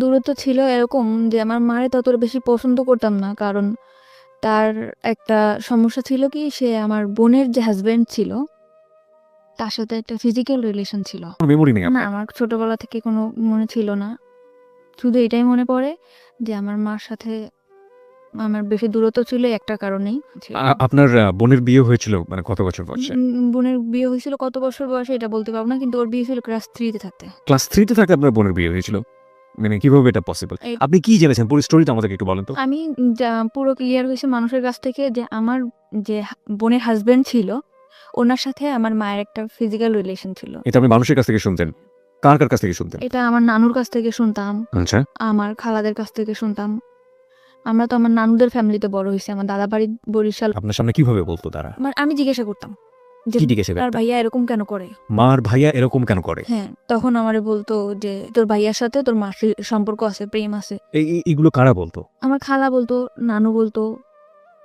দূরত্ব ছিল এরকম যে আমার মারে ততটা বেশি পছন্দ করতাম না, কারণ তার একটা সমস্যা ছিল কি, সে আমার বোনের যে হাজবেন্ড ছিল তার সাথে একটা ফিজিক্যাল রিলেশন ছিল। মেমোরি নেই না, আপনার? আমার ছোটবেলা থেকে কোনো মনে ছিল না। শুধু এটাই মনে পড়ে যে আমার মার সাথে আমার বেশি দূরত্ব ছিল একটা কারণেই ছিল। আপনার বোনের বিয়ে হয়েছিল মানে কত বছর বয়সে? বোনের বিয়ে হয়েছিল কত বছর বয়সে এটা বলতে পারবো না, কিন্তু ওর বিয়ে ছিল ক্লাস 3-তে থাকতে। ক্লাস 3 তে থাকতে আপনার বোনের বিয়ে হয়েছিল? মানে কিভাবে এটা পসিবল? এই- আপনি কি জেনেছেন? পুরো স্টোরিটা আমাদেরকে একটু বলেন তো। আমি পুরো ক্লিয়ার হয়েছে মানুষের কাছ থেকে যে আমার যে বোনের হাজবেন্ড ছিল ওনার সাথে আমার মায়ের একটা ফিজিক্যাল রিলেশন ছিল। এটা আপনি মানুষের কাছ থেকে শুনতেন? কার কাছ থেকে শুনতেন? এটা আমার নানুর কাছ থেকে শুনতাম, আচ্ছা। আমার খালাদের কাছ থেকে শুনতাম। আমরা তো আমার নানুদের ফ্যামিলিতে বড় হয়েছি, আমার দাদা বাড়ি বরিশাল। আপনার সামনে কিভাবে বলতো তারা? আমি জিজ্ঞাসা করতাম যে কি জিজ্ঞাসা তার করতেন? ভাইয়া এরকম কেন করে। মার ভাইয়া এরকম কেন করে? হ্যাঁ, তখন আমারে বলতো যে তোর ভাইয়ার সাথে তোর মার সম্পর্ক আছে, প্রেম আছে। এইগুলো কারা বলতো? আমার খালা বলতো, নানু বলতো,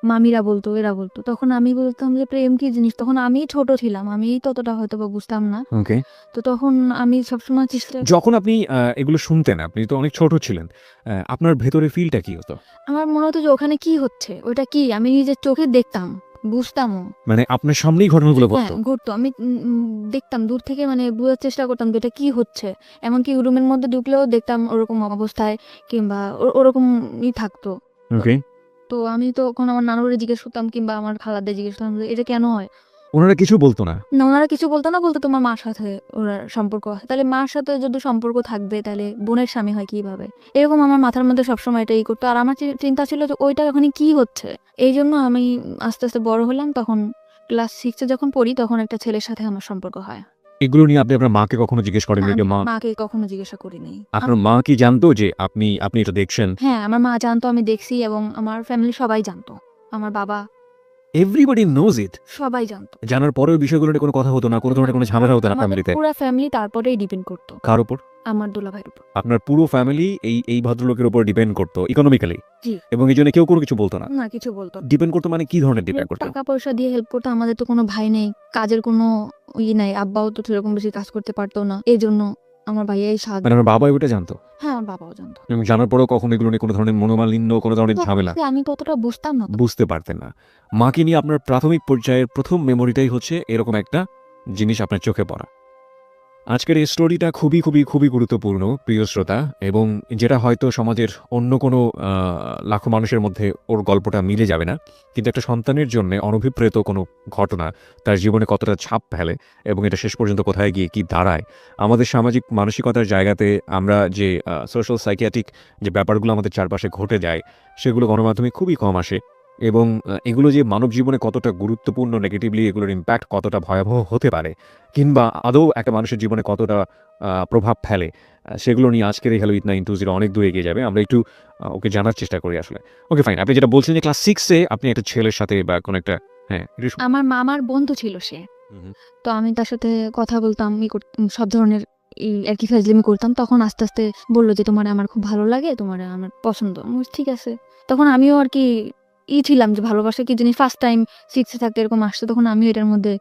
মামিরা বলতো, এরা বলতো। তখন আমি বলতাম যে প্রেম কি জিনিস, তখন আমি ছোট ছিলাম, আমি ততটা হয়তো বা বুঝতাম না। ওকে। তো তখন আমি সবসময় চেষ্টা, যখন আপনি এগুলো শুনতেন, আপনি তো অনেক ছোট ছিলেন। আপনার ভেতরে ফিলটা কি হতো? আমার মনে হতো যে ওখানে কি হচ্ছে, ওটা কি, আমি নিজের চোখে দেখতাম, বুঝতামও। মানে আপনার সামনেই ঘটনাগুলো হ্যাঁ, ঘটতো? ঘুরতো। আমি দেখতাম দূর থেকে, মানে বোঝার চেষ্টা করতাম যে এটা কি হচ্ছে। এমনকি রুমের মধ্যে ঢুকলেও দেখতাম ওরকম অবস্থায়, কিংবা ওরকমই থাকতো। ওকে। তো আমি তখন আমার নানুরে জিজ্ঞেস করতাম, কিংবা আমার খালাদের জিজ্ঞেস করতাম যে এটা কেন হয়। ওনারা কিছু বলতো না? না, ওনারা কিছু বলতো না, বলতো তোমার মার সাথে ওনার সম্পর্ক আছে। তাহলে মার সাথে যদি সম্পর্ক থাকবে তাহলে বোনের স্বামী হয় কিভাবে, এরকম আমার মাথার মধ্যে সবসময় এটাই করতো। আর আমার চিন্তা ছিল যে ওইটা ওখানে কি হচ্ছে। এই জন্য আমি আস্তে আস্তে বড় হলাম, তখন ক্লাস 6-এ যখন পড়ি তখন একটা ছেলের সাথে আমার সম্পর্ক হয়। এগুলো নিয়ে আপনি আপনার মাকে কখনো জিজ্ঞেস না, করেননি যে আমি মা? মাকে কখনো জিজ্ঞাসা করিনি। আপনার মা কি জানতো যে আপনি এটা দেখছেন? হ্যাঁ, আমার মা জানতো আমি দেখছি, এবং আমার ফ্যামিলি সবাই জানতো। আমার বাবা, এভরিবডি নোজ ইট। সবাই জানতো। জানার পরেও বিষয়গুলো নিয়ে কোনো কথা হতো না, কোনো ধরনের কোনো ঝামেলা হতো না আমাদের ফ্যামিলিতে? পুরা ফ্যামিলি তারপরেই ডিপেন্ড করতো কার উপর? আমার দুলাভাইয়ের উপর। আপনার পুরো ফ্যামিলি এই ভদ্রলোকের উপর ডিপেন্ড করতো ইকোনমিক্যালি? জি। এবং এই জন্য কেউ কোনো কিছু বলতো না? না, কিছু বলতো না। ডিপেন্ড করতো মানে কি ধরনের ডিপেন্ড করতো? টাকা পয়সা দিয়ে হেল্প করতো। আমাদের তো কোনো ভাই নেই, কাজের কোনো নাই, আব্বাও তো সেরকম বেশি কাজ করতে পারতো না, এই জন্য আমার ভাইয়াই সাহায্য। মানে আমার বাবা এটা জানতো? হ্যাঁ, আমার বাবাও জানতো। এবং জানার পরেও কখনো এগুলো নিয়ে কোনো ধরনের মনোমালিন্য, কোনো ধরনের ঝামেলা আমি ততটা বুঝতাম না তো। বুঝতে পারতেন না? মাকে নিয়ে আপনার প্রাথমিক পর্যায়ের প্রথম মেমোরিটাই হচ্ছে এরকম একটা জিনিস আপনার চোখে পড়া। আজকের এই স্টোরিটা খুবই, খুবই, খুবই গুরুত্বপূর্ণ প্রিয় শ্রোতা, এবং যেটা হয়তো সমাজের অন্য কোনো লাখো মানুষের মধ্যে ওর গল্পটা মিলে যাবে না। কিন্তু একটা সন্তানের জন্যে অনভিপ্রেত কোনো ঘটনা তার জীবনে কতটা ছাপ ফেলে এবং এটা শেষ পর্যন্ত কোথায় গিয়ে কি দাঁড়ায়। আমাদের সামাজিক মানসিকতার জায়গাতে আমরা যে সোশ্যাল সাইকিয়াট্রিক যে ব্যাপারগুলো আমাদের চারপাশে ঘটে যায়, সেগুলো গণমাধ্যমে খুবই কম আসে। এবং এগুলো যে মানব জীবনে কতটা গুরুত্বপূর্ণ, নেগেটিভলি এগুলোর ইম্প্যাক্ট কতটা ভয়াবহ হতে পারে, কিংবা আদৌ একটা মানুষের জীবনে কতটা প্রভাব ফেলে, সেগুলো নিয়ে আজকের এই হ্যালো ইট 920 অনেক দূর এগিয়ে যাবে। আমরা একটু ওকে জানার চেষ্টা করি আসলে। Okay fine. আপনি যেটা বলছেন যে ক্লাস 6 এ আপনি একটা ছেলের সাথে বা কোনো একটা, হ্যাঁ, একটু আমার মামার বন্ধু ছিল সে। তো আমি তার সাথে কথা বলতাম, সব ধরনের আর কি ফাজলামি করতাম। তখন আস্তে আস্তে বললো যে তোমার আমার খুব ভালো লাগে, তোমার আমার পছন্দ। আমি বলছি, ঠিক আছে। তখন আমিও আর কি ছিলাম যে ভালোবাসা কি জিনিস, ফার্স্ট টাইম 6-এ থাকতে এরকম আসছে, তখন আমিও এটার মধ্যে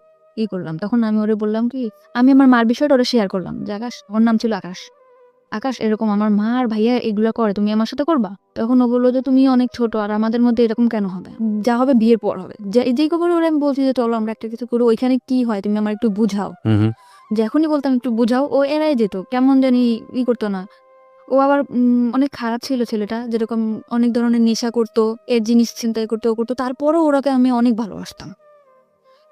করলাম। তখন আমি ওরে বললাম কি, আমি আমার মার বিষয়টা ওরা শেয়ার করলাম যে আকাশ, ওর নাম ছিল আকাশ, আকাশ এরকম আমার মা আর ভাইয়া এগুলা করে, তুমি আমার সাথে করবা? তখন ও বললো যে তুমি অনেক ছোট, আর আমাদের মধ্যে এরকম কেন হবে, যা হবে বিয়ের পর হবে। যেই খবর ওরা, আমি বলছি যে চলো আমরা একটা কিছু করি, ওইখানে কি হয় তুমি আমার একটু বুঝাও। যখনই বলতাম একটু বুঝাও, ও এড়াই যেত, কেমন জানি করতো না। ও আবার অনেক খারাপ ছিল ছেলেটা, যেরকম অনেক ধরনের নেশা করতো, এর জিনিস ছিনতাই করতো, ও করতো। তারপরও ওরাকে আমি অনেক ভালোবাসতাম।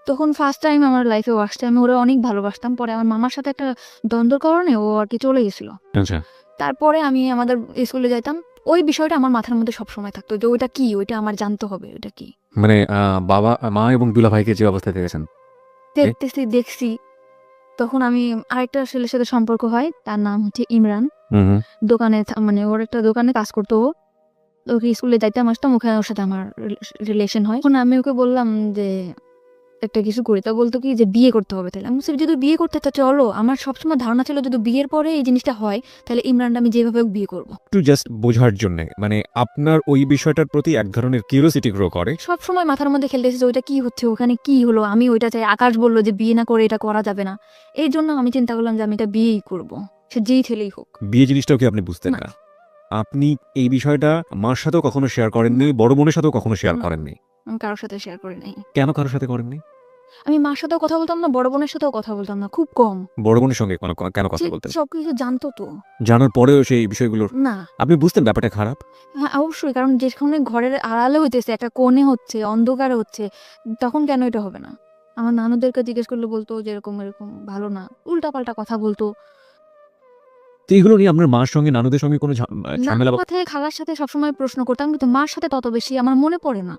তখন ফার্স্ট টাইম আমার লাইফে ও আসছে, আমি ওরা অনেক ভালোবাসতাম। পরে আমার মামার সাথে একটা দ্বন্দ্বের কারণে ও আর কি চলে গেছিল। আচ্ছা। তারপরে আমি আমাদের স্কুলে যাইতাম, ওই বিষয়টা আমার মাথার মধ্যে সবসময় থাকতো যে ওইটা কি, ওইটা আমার জানতে হবে, ওইটা কি। মানে বাবা, মা এবং দুলাভাইকে যে অবস্থায় দেখেছেন? দেখছি। তখন আমি আরেকটা ছেলের সাথে সম্পর্ক হয়, তার নাম হচ্ছে ইমরান। দোকানে মানে ওর একটা দোকানে কাজ করতো ও। ওকে স্কুলে যাইতাম আসতাম, ওখানে ওর সাথে আমার রিলেশন হয়। তখন আমি ওকে বললাম যে একটা কিছু করি, তা বলতো কি যে বিয়ে করতে হবে। তাহলে আমি বলছি, যদি বিয়ে করতে তা চলো। আমার সবসময় ধারণা ছিল যদি বিয়ের পরে এই জিনিসটা হয় তাহলে ইমরানটা আমি যেভাবে হোক বিয়ে করবো। একটু জাস্ট বোঝার জন্যে, মানে আপনার ওই বিষয়টার প্রতি এক ধরনের কিউরিওসিটি গ্রো করে। সবসময় মাথার মধ্যে খেলতেছে যে ওইটা কি হচ্ছে, ওখানে কি হলো, আমি ওইটা চাই। আকাশ বললো যে বিয়ে না করে এটা করা যাবে না। এই জন্য আমি চিন্তা করলাম যে আমি এটা বিয়েই করবো, সে যেই ছেলেই হোক। বিয়ে জিনিসটাও কি আপনি বুঝতেন না। না? আপনি এই বিষয়টা মার সাথেও কখনো শেয়ার করেননি, বড় বোনের সাথেও কখনো শেয়ার না। করেননি? আমি কারোর সাথে শেয়ার করি নাই। কেন কারোর সাথে করেননি? আমি মার সাথেও কথা বলতাম না, বড় বোনের সাথেও কথা বলতাম না, খুব কম। বড় বোনের সঙ্গে কেন সে কথা বলতেন? সবকিছু জানতো তো। জানার পরেও সেই বিষয়গুলোর না। আপনি বুঝতেন ব্যাপারটা খারাপ? হ্যাঁ, অবশ্যই। কারণ যেখানে ঘরের আড়ালে হইতেছে, একটা কোণে হচ্ছে, অন্ধকারে হচ্ছে, তখন কেন এটা হবে না? আমার নানুদেরকে জিজ্ঞেস করলে বলতো যে এরকম, এরকম ভালো না। উল্টাপাল্টা কথা বলতো। তো এগুলো নিয়ে আপনার মার সঙ্গে নানুদের সঙ্গে কোনো ঝামেলা নানুর সাথে, খালার সাথে সবসময় প্রশ্ন করতাম, কিন্তু মার সাথে তত বেশি আমার মনে পড়ে না।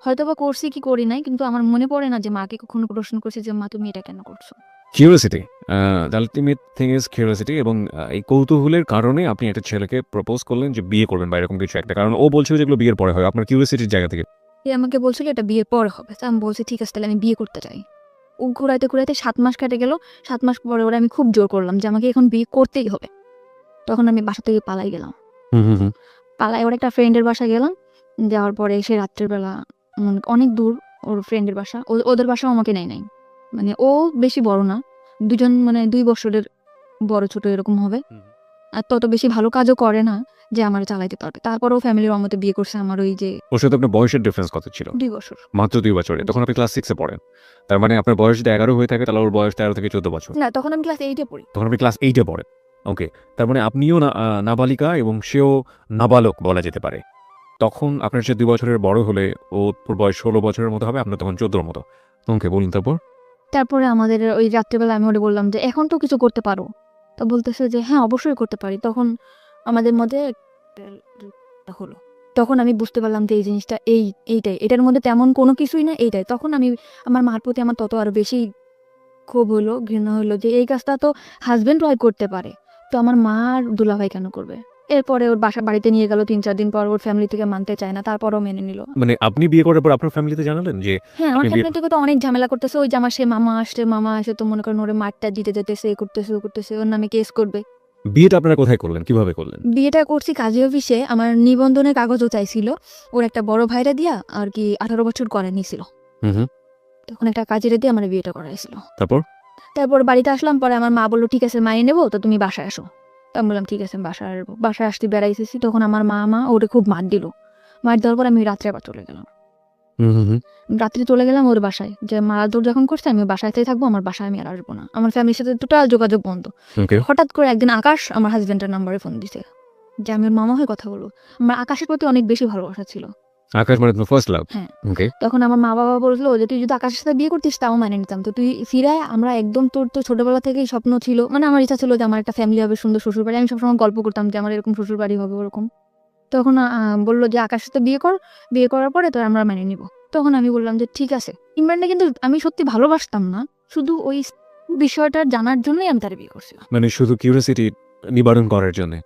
হয়তোবা করছি কি করি নাই, কিন্তু আমার মনে পড়ে না যে মাকে কখনো প্রশ্ন করছি যে, "মা তুমি এটা কেন করছো?" Curiosity, the ultimate thing is curiosity, এবং এই কৌতূহলের কারণে আপনি একটা ছেলেকে প্রপোজ করলেন যে বিয়ে করবেন বা এরকম কিছু একটা, কারণ ও বলছিল যেগুলো বিয়ের পরে হয়, আপনার কিউরিওসিটির জায়গা থেকে। সে আমাকে বলছিল এটা বিয়ের পরে হবে। তো আমি বলছি, "ঠিক আছে, তাহলে আমি বিয়ে করতে চাই।" ও ঘুরাইতে, ঘুরাইতে ৭ মাস কেটে গেল। ৭ মাস পরে ওরে আমি খুব জোর করলাম যে আমাকে এখন বিয়ে করতেই হবে। তখন আমি বাসা থেকে পালাই গেলাম। হুম। পালাই ওর একটা ফ্রেন্ডের বাসায় গেলাম। যাওয়ার পরে সে রাত্রের বেলা অনেক দূর ওর ফ্রেন্ডের বাসা। ওদের বাসাও আমাকে নেয় নাই। মানে ও বেশি বড় না। দুজন মানে ২ বছরের বড় ছোট এরকম হবে। আর তত বেশি ভালো কাজও করে না যে আমারে চালাইতে পারবে। তারপরেও ফ্যামিলির অমতে বিয়ে করছে আমার ওই যে ওর সাথে আপনার বয়সের ডিফারেন্স কত ছিল? ২ বছর। মাত্র ২ বছরে। তখন আপনি ক্লাস 6 এ পড়েন। তার মানে আপনার বয়স যদি ১১ হয়ে থাকে তাহলে ওর বয়স ১৩ থেকে ১৪ বছর। না, তখন আমি ক্লাস 8 এ পড়ি। তখন আপনি ক্লাস 8 এ পড়েন। ওকে। তার মানে আপনিও নাবালিকা এবং সেও নাবালক বলা যেতে পারে। তখন আপনার চেয়ে ২ বছরের বড় হলে ওর বয়স ১৬ বছরের মতো হবে, আপনার তখন ১৪ র মতো। ওকে, বলুন তারপর? তারপরে আমাদের ওই রাত্রেবেলা আমি ওরে বললাম যে, "এখন তো কিছু করতে পারো?" তো বলতেছে যে, "হ্যাঁ, অবশ্যই করতে পারি।" তখন আমাদের মধ্যে একটা হলো। তখন আমি বুঝতে পারলাম যে এই জিনিসটা এইটাই। এটার মধ্যে তেমন কোনো কিছুই না, এইটাই। তখন আমি আমার মার প্রতি আমার তত আরো বেশি ক্ষোভ হলো, ঘৃণা হলো যে এই কাজটা তো হাসব্যান্ড ওয়াইফ করতে পারে। তো আমার মা আর দুলাভাই কেন করবে? এরপরে ওর বাড়িতে নিয়ে গেল ৩-৪ দিন পর। ওর ফ্যামিলি থেকে মানতে চায় না। তারপরেও মেনে নিল। মানে আপনি বিয়ে করার পর আপনার ফ্যামিলিতে জানালেন যে হ্যাঁ, আমার আপনি বিয়ে ফ্যামিলি থেকে তো অনেক ঝামেলা করতেছে। ওই যে আমার সে মামা আসছে তো মনে করেন ওরে মারটা দিতে যেতেছে, এ করতেছে, ও করতেছে, ওর নামে কেস করবে। বিয়েটা আপনারা কোথায় করলেন? কিভাবে করলেন? বিয়েটা করছি কাজী অফিসে। আমার নিবন্ধনের কাগজও চাইছিল। ওর একটা বড় ভাইরা দিয়া আর কি ১৮ বছর করে নিছিল। হুম। তখন একটা কাজীরে দিয়ে আমার বিয়েটা করাইছিল। তারপর? তারপর বাড়িতে আসলাম, পরে আমার মা বলল, "ঠিক আছে, মানিয়ে নেবো, তো তুমি বাসায় আসো।" তো আমি বললাম, "ঠিক আছে, আমি বাসায় আসবো।" বাসায় আসতে বেড়াইতেছি, তখন আমার মা ওরে খুব মার দিল। মার দেওয়ার পর আমি রাত্রে আবার চলে গেলাম। হুম। রাত্রে চলে গেলাম ওর বাসায়, যে মারাদৌড় যখন করছে আমি বাসাতেই থাকবো, আমার বাসায় আমি আর আসবো না। আমার ফ্যামিলির সাথে টোটাল যোগাযোগ বন্ধ। ওকে। হঠাৎ করে একদিন আকাশ আমার হাজবেন্ডের নাম্বারে ফোন দিছে যে আমি ওর মামা হয়ে কথা বলবো। আমার আকাশের প্রতি অনেক বেশি ভালোবাসা ছিল। আকাশ মানে আপনার ফার্স্ট লাভ? হ্যাঁ। ওকে। তখন আমার মা-বাবা বলল যে, "তুই যদি আকাশের সাথে বিয়ে করতিস তাও মেনে নিতাম। তো তুই ফিরায়, আমরা একদম তোর তো ছোটবেলা থেকেই স্বপ্ন ছিল।" মানে আমার ইচ্ছা ছিল যে আমার একটা ফ্যামিলি হবে, সুন্দর শ্বশুরবাড়ি। আমি সবসময় গল্প করতাম যে আমার এরকম শ্বশুরবাড়ি হবে ওরকম। তখন বলল যে, "আকাশের সাথে বিয়ে কর। বিয়ে করার পরে তোর আমরা মেনে নিব।" তখন আমি বললাম যে, "ঠিক আছে।" ইমরানকে কিন্তু আমি সত্যি ভালোবাসতাম না। শুধু ওই বিষয়টা জানার জন্যই আমি তারে বিয়ে করছিলাম। মানে শুধু কিউরিওসিটি নিবারণ করার জন্যে।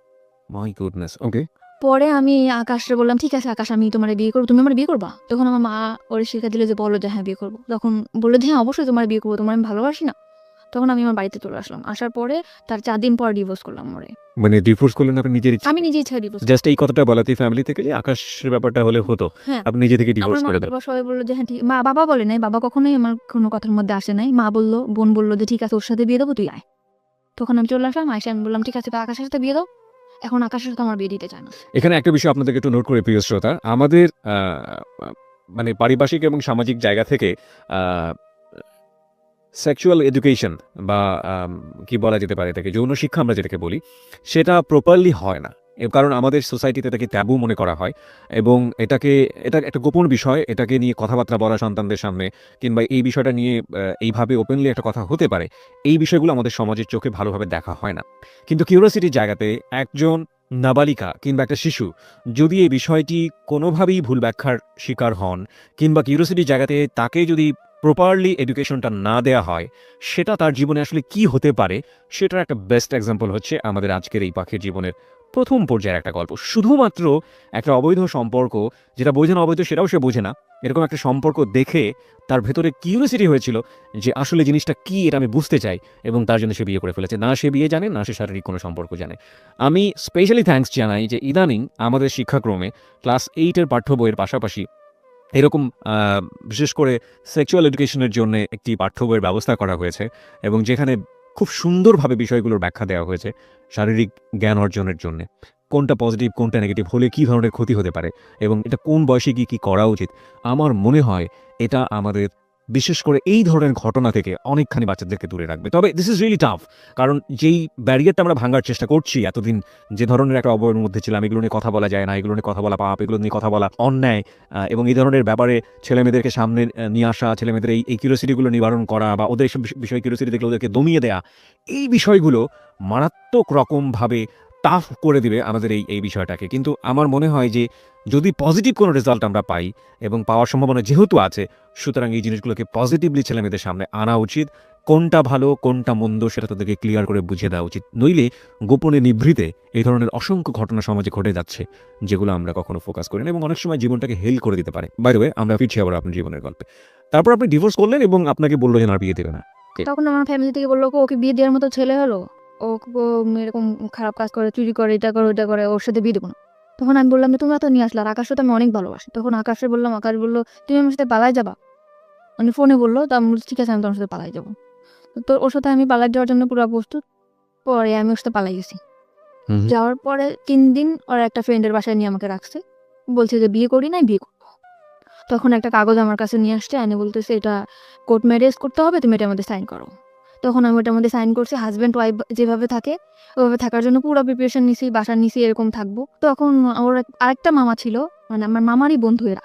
My goodness! ওকে। পরে আমি আকাশরে বললাম, "ঠিক আছে আকাশ, আমি তোমারে বিয়ে করব। তুমি আমারে বিয়ে করবা?" তখন আমার মা ওরে শিখা দিল যে, "বলো যে হ্যাঁ, বিয়ে করব।" তখন বলল যে, "হ্যাঁ, অবশ্যই তোমারে বিয়ে করব। তোমারে আমি ভালোবাসি না?" তখন আমি আমার বাড়িতে চলে আসলাম। আসার পরে তার ৪ দিন পর ডিভোর্স করলাম ওরে। মানে ডিভোর্স করলেন আপনি নিজের ইচ্ছায়? আমি নিজে ইচ্ছায় ডিভোর্স। জাস্ট এই কথাটা বলাতেই ফ্যামিলি থেকে যে আকাশের ব্যাপারটা হলে হতো, হ্যাঁ, আপনি নিজে থেকে ডিভোর্স আমার করে দেন। মা-বাবা সবাই বলল যে, "হ্যাঁ, ঠিক।" বাবা বলে নাই। বাবা কখনোই আমার কোনো কথার মধ্যে আসে নাই। মা বলল, বোন বলল যে, "ঠিক আছে, ওর সাথে বিয়ে দেবো, তুই আয়।" তখন আমি চলে আসলাম। আইসা আমি বললাম, "ঠিক আছে, তো আকাশের সাথে বিয়ে দাও।" এখন আকাশের সাথে আমার বিয়ে দিতে চায় না। এখানে একটা বিষয় আপনাদেরকে একটু নোট করে প্রিয় শ্রোতা, আমাদের মানে পারিপার্শ্বিক এবং সামাজিক জায়গা থেকে আ সেক্সুয়াল এডুকেশন বা কি বলা যেতে পারে এটাকে, যৌন শিক্ষা আমরা যেটাকে বলি, সেটা প্রপারলি হয় না। কারণ আমাদের সোসাইটিতে এটাকে ট্যাবু মনে করা হয় এবং এটা একটা গোপন বিষয়। এটাকে নিয়ে কথাবার্তা বলা সন্তানদের সামনে কিংবা এই বিষয়টা নিয়ে এইভাবে ওপেনলি একটা কথা হতে পারে, এই বিষয়গুলো আমাদের সমাজের চোখে ভালোভাবে দেখা হয় না। কিন্তু কিউরিওসিটির জায়গাতে একজন নাবালিকা কিংবা একটা শিশু যদি এই বিষয়টি কোনোভাবেই ভুল ব্যাখ্যার শিকার হন কিংবা কিউরিওসিটির জায়গাতে তাকে যদি প্রপারলি এডুকেশনটা না দেয়া হয়, সেটা তার জীবনে আসলে কি হতে পারে, সেটার একটা বেস্ট এক্সাম্পল হচ্ছে আমাদের আজকের এই পাখির জীবনের প্রথম পর্যায়ের একটা গল্প। শুধুমাত্র একটা অবৈধ সম্পর্ক, যেটা বৈধ না অবৈধ সেটাও সে বোঝে না, এরকম একটা সম্পর্ক দেখে তার ভেতরে কিউরিওসিটি হয়েছিল যে আসলে জিনিসটা কি, এটা আমি বুঝতে চাই, এবং তার জন্য সে বিয়ে করে ফেলেছে। না সে বিয়ে জানে, না সে শারীরিক কোনো সম্পর্ক জানে। আমি স্পেশালি থ্যাঙ্কস জানাই যে ইদানিং আমাদের শিক্ষাক্রমে ক্লাস 8 এর পাঠ্য বইয়ের পাশাপাশি এরকম বিশেষ করে সেক্সুয়াল এডুকেশনের জন্য একটি পাঠ্য বইয়ের ব্যবস্থা করা হয়েছে এবং যেখানে খুব সুন্দরভাবে বিষয়গুলোর ব্যাখ্যা দেওয়া হয়েছে শারীরিক জ্ঞান অর্জনের জন্যে। কোনটা পজিটিভ কোনটা নেগেটিভ হলে কী ধরনের ক্ষতি হতে পারে এবং এটা কোন বয়সে গিয়ে কী করা উচিত, আমার মনে হয় এটা আমাদের বিশেষ করে এই ধরনের ঘটনা থেকে অনেকখানি বাচ্চাদেরকে দূরে রাখবে। তবে দিস ইজ রিয়েলি টাফ, কারণ যেই ব্যারিয়ারটা আমরা ভাঙার চেষ্টা করছি এতদিন, যে ধরনের একটা অবয়ের মধ্যে ছিলাম, এগুলো নিয়ে কথা বলা যায় না, এগুলো নিয়ে কথা বলা পাপ, এগুলো নিয়ে কথা বলা অন্যায়, এবং এই ধরনের ব্যাপারে ছেলেমেয়েদেরকে সামনে নিয়ে আসা, ছেলেমেয়েদের এই কিউরিওসিটিগুলো নিবারণ করা বা ওদের এইসব বিষয়ে কিউরিওসিটি দেখলে ওদেরকে দমিয়ে দেয়া, এই বিষয়গুলো মারাত্মক রকমভাবে টাফ করে দিবে আমাদের এই বিষয়টাকে। কিন্তু আমার মনে হয় যে যদি পজিটিভ কোনো রেজাল্ট আমরা পাই এবং পাওয়ার সম্ভাবনা যেহেতু আছে, সুতরাং এই জিনিসগুলোকে পজিটিভলি ছেলেমেয়েদের সামনে আনা উচিত। কোনটা ভালো কোনটা মন্দ সেটা তাদেরকে ক্লিয়ার করে বুঝিয়ে দেওয়া উচিত, নইলে গোপনে নিভৃতে এই ধরনের অসংখ্য ঘটনা সমাজে ঘটে যাচ্ছে যেগুলো আমরা কখনো ফোকাস করি না এবং অনেক সময় জীবনটাকে হেল করে দিতে পারে। বাই দ্য ওয়ে, আমরা ফিরছি আবার আপনার জীবনের গল্পে। তারপর আপনি ডিভোর্স করলেন এবং আপনাকে বললো যে না, বিয়ে দেবে না। তখন আমার ফ্যামিলি থেকে বললো ওকে বিয়ে দেওয়ার মতো ছেলে হলো, ও এরকম খারাপ কাজ করে, চুরি করে, এটা করে ওটা করে, ওর সাথে বিয়ে দেবো না। তখন আমি বললাম যে তোমরা তো নিয়ে আসলে, আর আকাশও তো আমি অনেক ভালোবাসি। তখন আকাশে বললাম, আকাশ বললো তুমি আমার সাথে পালাই যাবা, মানে ফোনে বললো। তো আমি বলছি ঠিক আছে, আমি তোমার সাথে পালাই যাবো। তো ওর সাথে আমি পালাই যাওয়ার জন্য পুরো প্রস্তুত। পরে আমি ওর সাথে পালাই গেছি। যাওয়ার পরে 3 দিন ওর একটা ফ্রেন্ডের বাসায় নিয়ে আমাকে রাখছে, বলছে যে বিয়ে করি নাই, বিয়ে করবো। তখন একটা কাগজ আমার কাছে নিয়ে আসছে, এনে বলতেছে এটা কোর্ট ম্যারেজ করতে হবে, তুমি এটার মধ্যে সাইন করো। তখন আমি ওটার মধ্যে সাইন করছি। হাজব্যান্ড ওয়াইফ যেভাবে থাকে ওইভাবে থাকার জন্য পুরো প্রিপারেশন নিছি, বাসা নিছি, এরকম থাকবো। তখন ওর আরেকটা মামা ছিল, মানে আমার মামারই বন্ধু এরা,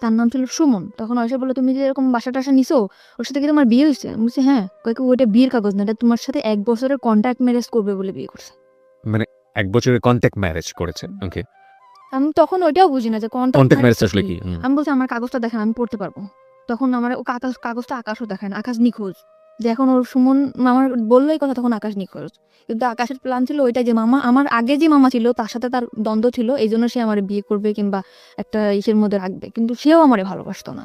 তার নাম ছিল সুমন। তখন এসে বললো তুমি যে এরকম বাসা টাসা নিছো, ওর সাথে কি তোমার বিয়ে হয়েছে? আমি বলছি হ্যাঁ। কয়েক ওইটা বিয়ের কাগজ না, এটা তোমার সাথে 1 বছরের কন্ট্রাক্ট ম্যারেজ করবে বলে বিয়ে করছে। মানে 1 বছরের কন্ট্যাক্ট ম্যারেজ করেছেন? ওকে। আমি তখন ওইটাও বুঝি না যে কন্ট্যাক্ট ম্যারেজ আসলে কি? আমি বলছি আমার কাগজটা দেখেন, আমি পড়তে পারবো। তখন আমার ও কাগজটা আকাশও দেখেন, আকাশ নিখোঁজ। যে এখন ওর সুমন মামার বললোই কথা, তখন আকাশ নিখোঁজ। কিন্তু আকাশের প্ল্যান ছিল ওইটা যে মামা, আমার আগে যে মামা ছিল তার সাথে তার দ্বন্দ্ব ছিল, এই জন্য সে আমার বিয়ে করবে কিংবা একটা ইসের মধ্যে রাখবে, কিন্তু সেও আমারে ভালোবাসতো না।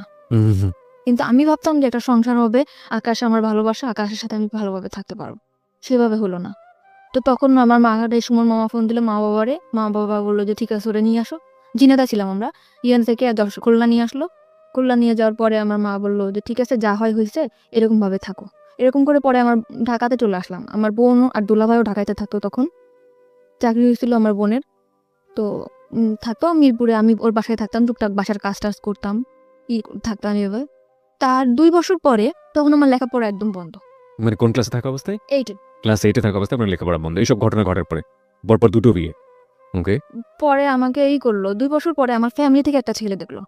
কিন্তু আমি ভাবতাম যে একটা সংসার হবে, আকাশ আমার ভালোবাসা, আকাশের সাথে আমি ভালোভাবে থাকতে পারবো। সেভাবে হলো না। তো তখন আমার সুমন মামা ফোন দিল মা বাবারে, মা বাবা বললো যে ঠিক আছে ওরে নিয়ে আসো। জিনেদা ছিলাম আমরা, ইয়ান থেকে খুলনা নিয়ে আসলো। খুলনা নিয়ে যাওয়ার পরে আমার মা বললো যে ঠিক আছে যা হয় হয়েছে, এরকম ভাবে থাকো। এরকম করে পরে আমার ঢাকাতে চলে আসলাম। আমার বোন আর দুলাভাইও ঢাকাতে থাকতো, তখন চাকরি হয়েছিল আমার বোনের। তো থাকতো মিরপুরে, আমি ওর বাসায় থাকতাম, টুকটাক বাসার কাজ টাজ করতাম, থাকতাম এভাবে। তার 2 বছর পরে তখন আমার লেখাপড়া একদম বন্ধ। মানে কোন ক্লাসে থাকা অবস্থায়? 8 ক্লাস 8 থাকা অবস্থায় আপনার লেখাপড়া বন্ধ। এইসব ঘটনা ঘটার পরে পরপর 2টো বিয়ে। ওকে। পরে আমাকে করলো 2 বছর পরে আমার ফ্যামিলি থেকে একটা ছেলে দেখলো।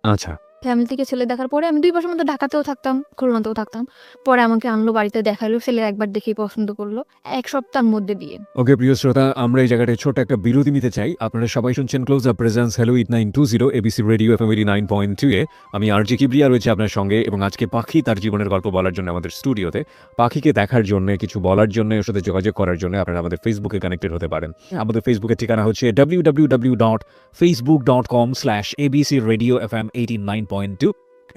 আচ্ছা। ফ্যামিলি থেকে ছেলে দেখার পরে আমি 2 বছর মধ্যে ঢাকাতেও থাকতাম, খুলনাতেও থাকতাম। পরে আমাকে আনলো, বাড়িতে দেখাইলো, ছেলে একবার দেখেই পছন্দ করলো। 1 সপ্তাহের মধ্যে বিয়ে। ওকে প্রিয় শ্রোতা, আমরা এই জায়গাটায় ছোট একটা বিরতি নিতে চাই। আপনারা সবাই শুনছেন close up presence hello 8920 ABC radio FM 89.2 এ। আমি আরজি কিবরিয়া রয়েছে আপনার সঙ্গে এবং আজকে পাখি তার জীবনের গল্প বলার জন্য আমাদের স্টুডিওতে। পাখিকে দেখার জন্য, কিছু বলার জন্য, ওর সাথে যোগাযোগ করার জন্য আপনারা আমাদের ফেসবুকে কানেক্টেড হতে পারেন। আমাদের ফেসবুকের ঠিকানা হচ্ছে www.facebook.com/abcradiofm89.2।